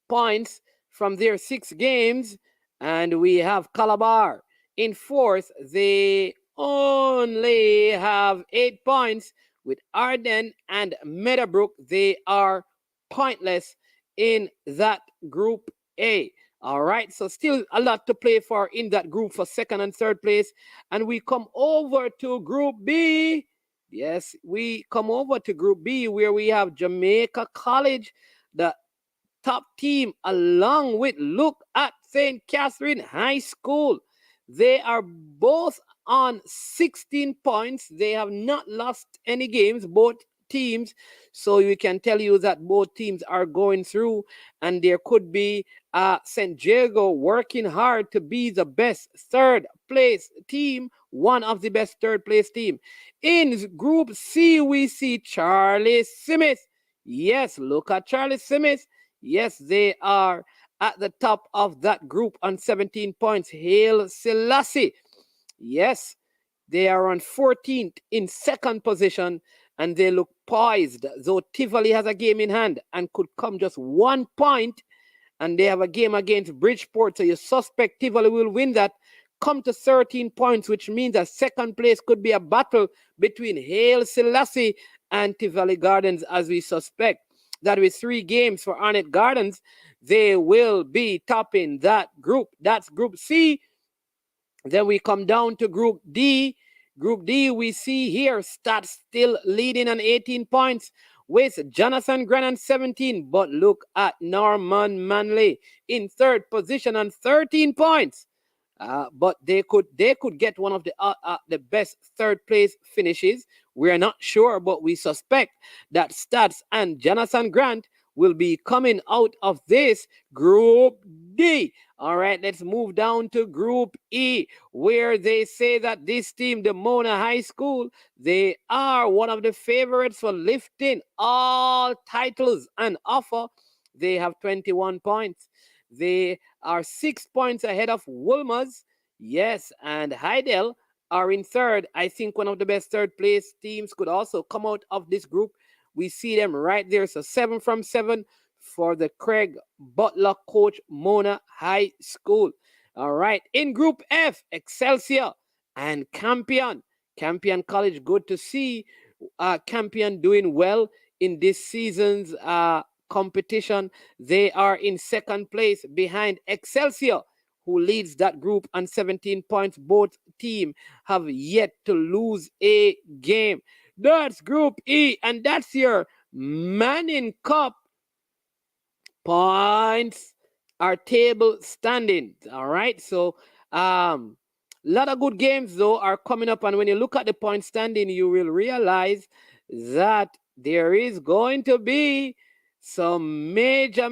points from their 6 games. And we have Calabar in fourth. They only have 8 points. With Arden and Meadowbrook, they are pointless in that Group A. All right, so still a lot to play for in that group for second and third place. And we come over to Group B. Yes, we come over to Group B, where we have Jamaica College, the top team, along with, look at St. Catherine High School. They are both on 16 points. They have not lost any games, both teams. So we can tell you that both teams are going through, and there could be St. Diego working hard to be the best third place team, one of the best third place team. In Group C, we see Charlie Smith. Yes, look at Charlie Smith. Yes, they are at the top of that group on 17 points. Hail Selassie. Yes, they are on 14th in second position, and they look poised, though Tivoli has a game in hand and could come just 1 point, and they have a game against Bridgeport, so you suspect Tivoli will win that. Come to 13 points, which means that second place could be a battle between Hail Selassie and Tivoli Gardens, as we suspect. That with 3 games for Arnett Gardens, they will be topping that group. That's Group C. Then we come down to Group D. Group D, we see here Stats still leading on 18 points with Jonathan Grennan 17. But look at Norman Manley in third position on 13 points. But they could get one of the best third place finishes. We are not sure, but we suspect that Stats and Jonathan Grant will be coming out of this Group D. All right, let's move down to Group E, where they say that this team, the Mona High School, they are one of the favorites for lifting all titles and offer. They have 21 points. They are 6 points ahead of Wolmer's. Yes, and Heidel are in third. I think one of the best third place teams could also come out of this group. We see them right there. So 7 from 7 for the Craig Butler coach Mona High School. All right. In Group F, Excelsior and Campion. Campion College, good to see Campion doing well in this season's competition. They are in second place behind Excelsior, who leads that group on 17 points. Both teams have yet to lose a game. That's Group E, and that's your Manning Cup points are table standing. All right, so a lot of good games though are coming up, and when you look at the point standing, you will realize that there is going to be some major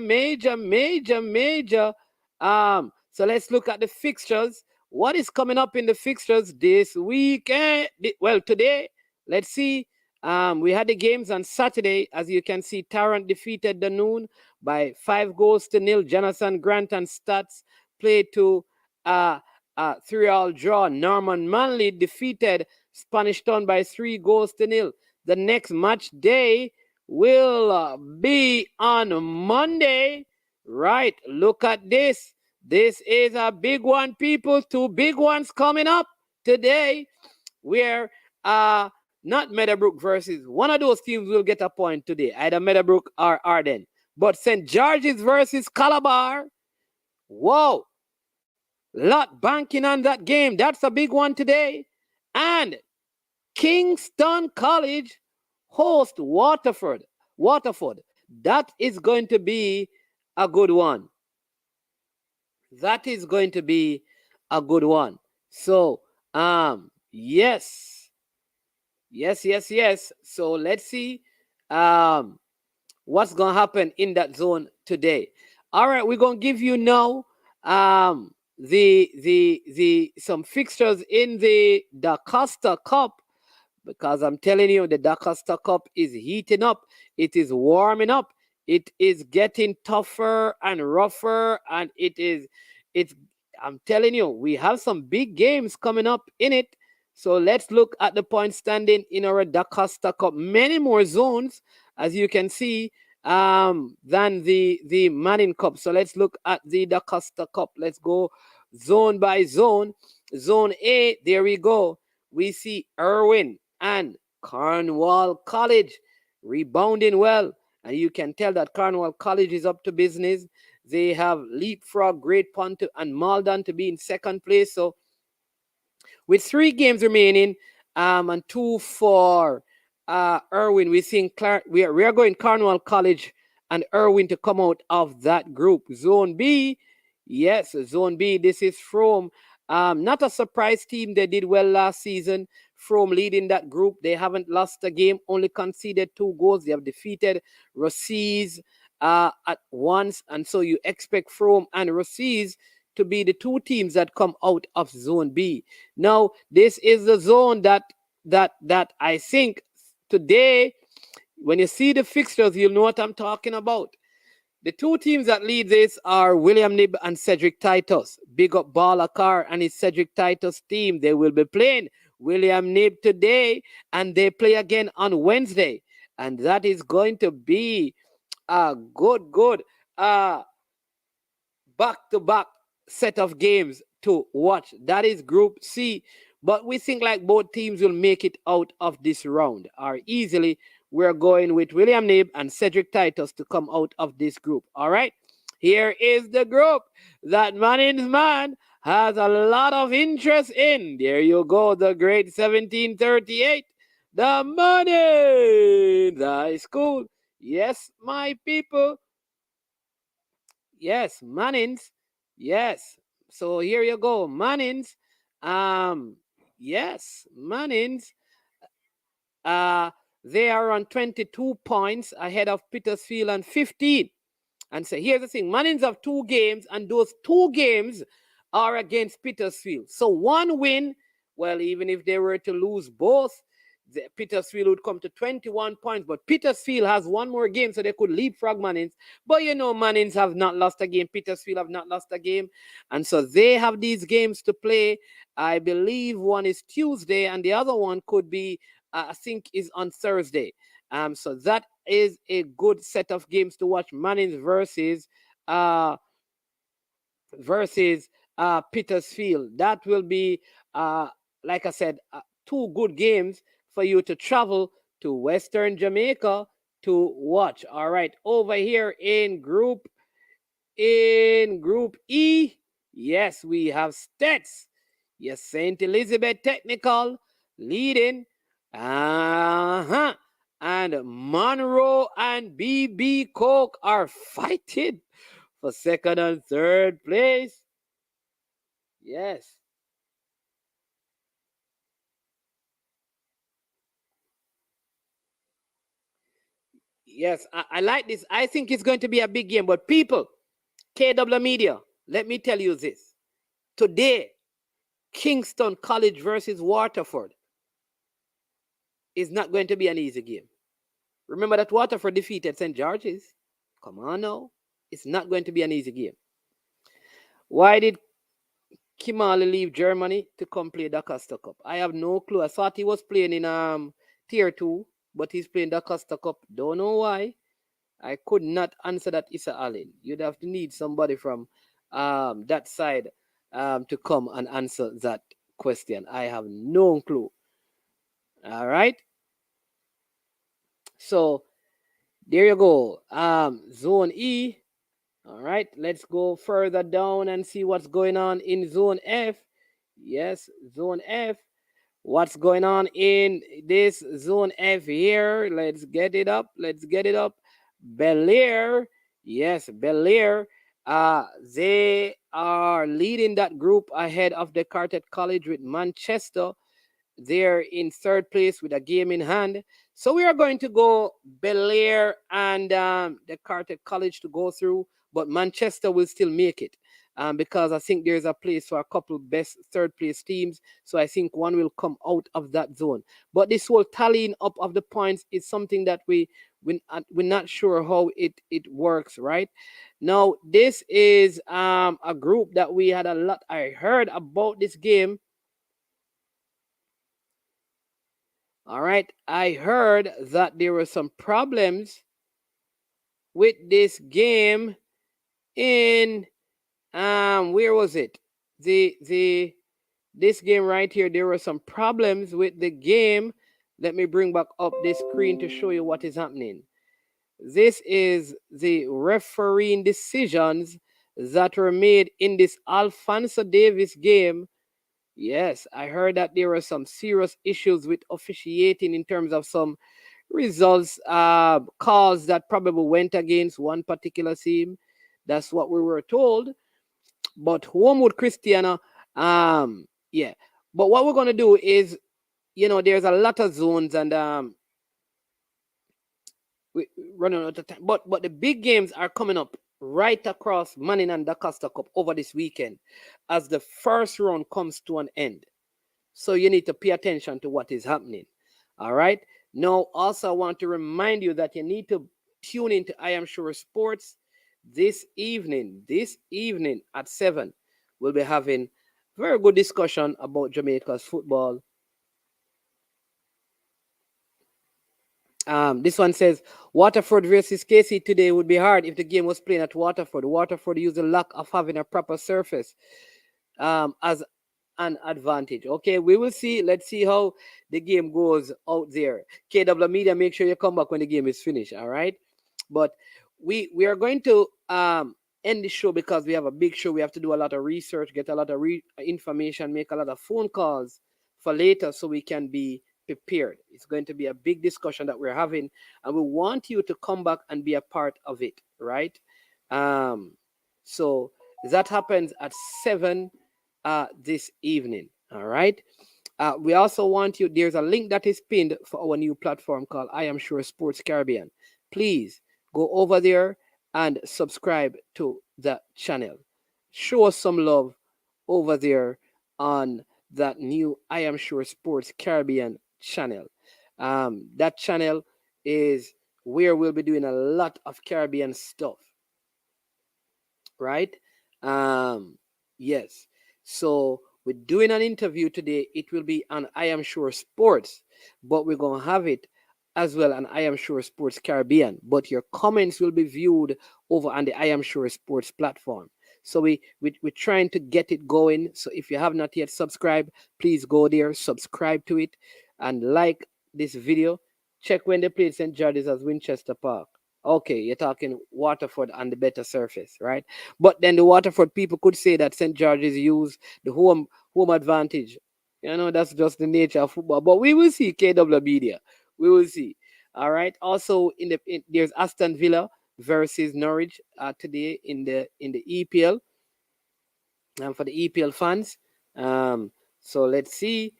so let's look at the fixtures. What is coming up in the fixtures this weekend? Well, today, let's see. We had the games on Saturday. As you can see, Tarrant defeated Danone by 5-0. Jonathan Grant and Stats played to 3-all draw. Norman Manley defeated Spanish Town by 3-0. The next match day will be on Monday. Right, look at this. This is a big one, people. 2 big ones coming up today, where not Meadowbrook versus one of those teams will get a point today, either Meadowbrook or Arden. But St. George's versus Calabar. Whoa. Lot banking on that game. That's a big one today. And Kingston College host Waterford. That is going to be a good one. That is going to be a good one. So, yes. So let's see what's going to happen in that zone today. All right, we're going to give you now some fixtures in the Costa Cup, because I'm telling you, the Costa Cup is heating up. It is warming up. It is getting tougher and rougher, and I'm telling you, we have some big games coming up in it. So let's look at the point standing in our Da Costa Cup. Many more zones, as you can see, than the Manning Cup. So let's look at the Da Costa Cup. Let's go zone by zone. Zone A, there we go. We see Irwin and Cornwall College rebounding well. And you can tell that Cornwall College is up to business. They have leapfrog Great Ponte and Malden to be in second place. So with 3 games remaining, and 2 for Irwin, we think we are going Cornwall College and Irwin to come out of that group. Zone B, yes, Zone B. This is from not a surprise team. They did well last season. From leading that group, they haven't lost a game, only conceded 2 goals. They have defeated Rossies at once, and so you expect From and Rossies to be the 2 teams that come out of Zone B. Now, this is the zone that I think today, when you see the fixtures, you'll know what I'm talking about. The 2 teams that lead this are William Nib and Cedric Titus. Big up Balakar and his Cedric Titus team. They will be playing William Nib today, and they play again on Wednesday. And that is going to be a good back-to-back set of games to watch. That is Group C. But we think like both teams will make it out of this round, or easily. We're going with William Nib and Cedric Titus to come out of this group. All right. Here is the group that Manning's man has a lot of interest in. There you go. The great 1738. The Manning's High School. Yes, my people. Yes, Manning's. Yes. So here you go. Manning's. Yes, Manning's. They are on 22 points ahead of Petersfield on 15. And so here's the thing, Mannings have 2 games, and those 2 games are against Petersfield. So 1 win, well, even if they were to lose both, Petersfield would come to 21 points. But Petersfield has 1 more game, so they could leapfrog Mannings. But Mannings have not lost a game. Petersfield have not lost a game. And so they have these games to play. I believe one is Tuesday, and the other one could be, I think, is on Thursday. So that is a good set of games to watch. Mannings versus Petersfield. That will be, like I said, 2 good games for you to travel to Western Jamaica to watch. All right, over here in Group E, yes, we have Stets. Yes, St. Elizabeth Technical leading. And Monroe and BB Coke are fighting for 2nd and 3rd place. Yes. Yes, I like this. I think it's going to be a big game. But people, KW Media, let me tell you this. Today, Kingston College versus Waterford is not going to be an easy game. Remember that Waterford defeated St. George's. Come on now. It's not going to be an easy game. Why did Kimali leave Germany to come play the Costa Cup? I have no clue. I thought he was playing in Tier 2, but he's playing the Costa Cup. Don't know why. I could not answer that, Issa Allen. You'd have to need somebody from that side to come and answer that question. I have no clue. All right. So there you go. Zone E. All right. Let's go further down and see what's going on in Zone F. Yes, Zone F. What's going on in this Zone F here? Let's get it up. Bel Air. Yes, Bel Air. They are leading that group ahead of the Carteret College with Manchester. They're in 3rd place with a game in hand. So we are going to go Bel Air and the Carteret College to go through, but Manchester will still make it. Because I think there's a place for a couple best 3rd place teams. So I think one will come out of that zone. But this whole tallying up of the points is something that we're not sure how it works, right? Now, this is a group that we had a lot. I heard about this game. All right. I heard that there were some problems with this game in where was it? This game right here, there were some problems with the game. Let me bring back up this screen to show you what is happening. This is the refereeing decisions that were made in this Alphonso Davis game. Yes, I heard that there were some serious issues with officiating in terms of some results calls that probably went against one particular team. That's what we were told. But Homewood Christiana, yeah. But what we're gonna do is, there's a lot of zones and we running out of time. But the big games are coming up right across Manning and the Costa Cup over this weekend as the first round comes to an end. So you need to pay attention to what is happening. All right. Now, also, I want to remind you that you need to tune into I Am Sure Sports this evening. This evening at 7, we'll be having very good discussion about Jamaica's football. This one says Waterford versus KC today would be hard if the game was playing at Waterford. Waterford used the lack of having a proper surface as an advantage. Okay, we will see. Let's see how the game goes out there. KW Media, make sure you come back when the game is finished. All right, but we are going to end the show because we have a big show. We have to do a lot of research, get a lot of information, make a lot of phone calls for later so we can be prepared. It's going to be a big discussion that we're having, and we want you to come back and be a part of it, right? So that happens at 7 this evening. All right. We also want you, there's a link that is pinned for our new platform called I Am Sure Sports Caribbean. Please go over there and subscribe to the channel. Show us some love over there on that new I Am Sure Sports Caribbean channel. That channel is where we'll be doing a lot of Caribbean stuff. Right? Yes. So we're doing an interview today. It will be on I Am Sure Sports, but we're going to have it as well on I Am Sure Sports Caribbean. But your comments will be viewed over on the I Am Sure Sports platform. So we're trying to get it going. So if you have not yet subscribed, please go there, subscribe to it, and like this video. Check when they played St. George's as Winchester Park. Okay, you're talking Waterford on the better surface, right? But then the Waterford people could say that St. George's use the home advantage. That's just the nature of football. But we will see KW Media. We will see. All right. Also, there's Aston Villa versus Norwich today in the EPL. For the EPL fans. So let's see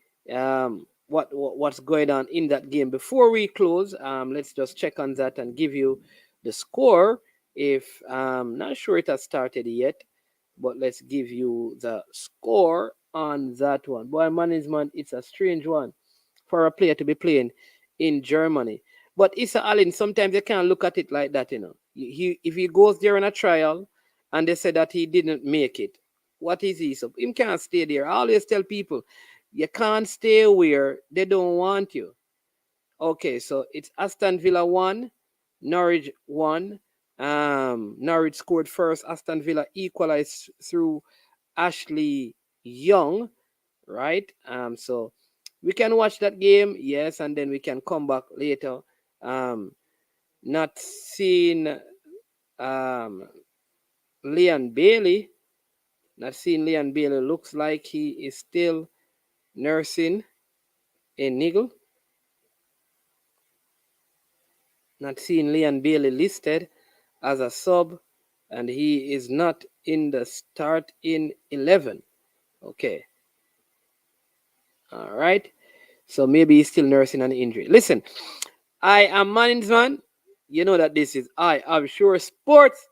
what's going on in that game. Before we close, let's just check on that and give you the score. If I'm not sure it has started yet, but let's give you the score on that one. Boy, management, it's a strange one for a player to be playing in Germany. But Issa Allen, sometimes you can't look at it like that, if he goes there on a trial and they say that he didn't make it, what is he? So him can't stay there. I always tell people, you can't stay where they don't want you. Okay, so it's Aston Villa 1, Norwich 1. Norwich scored first. Aston Villa equalized through Ashley Young, right? So we can watch that game, yes, and then we can come back later. Not seeing Leon Bailey. Not seeing Leon Bailey. Looks like he is still nursing a niggle. Not seeing Leon Bailey listed as a sub, and he is not in the starting 11. Okay. All right. So maybe he's still nursing an injury. Listen, I am Management. You know that this is I Am Sure Sports.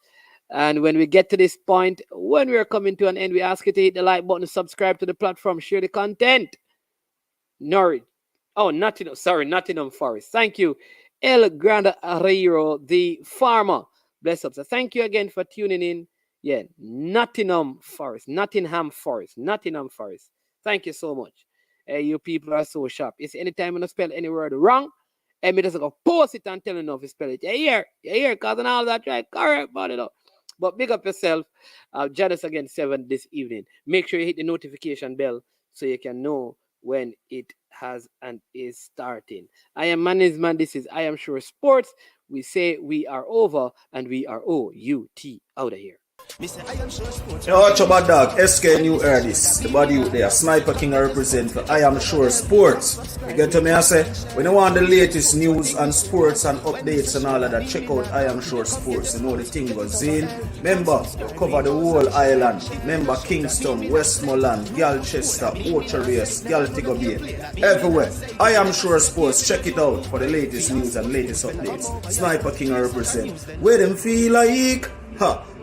And when we get to this point, when we are coming to an end, we ask you to hit the like button, subscribe to the platform, share the content. Nottingham Forest. Thank you, El Grande Arreiro, the farmer. Bless up. So thank you again for tuning in. Yeah, Nottingham Forest. Thank you so much. You people are so sharp. It's anytime you spell any word wrong, and me just go post it and tell you to spell it. You hear, cause and all that, right? Correct, but big up yourself. Join us again 7 this evening. Make sure you hit the notification bell so you can know when it has and is starting. I am Management. This is I Am Sure Sports. We say we are over and we are OUT out of here. Yo, watch about dog, SK New Air this. The body out there, Sniper King I represent for I Am Sure Sports. You get to me, I say, when you want the latest news and sports and updates and all of that, check out I Am Sure Sports. You know the thing goes in. Remember, cover the whole island. Remember Kingston, Westmoreland, Galchester, Ocho-Race, Galtigo Bay. Everywhere. I Am Sure Sports. Check it out for the latest news and latest updates. Sniper King I represent. Where them feel like?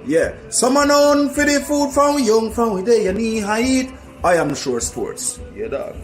Yeah, someone on for the food from young, from we day, you need height. I Am Sure Sports. Yeah, dog.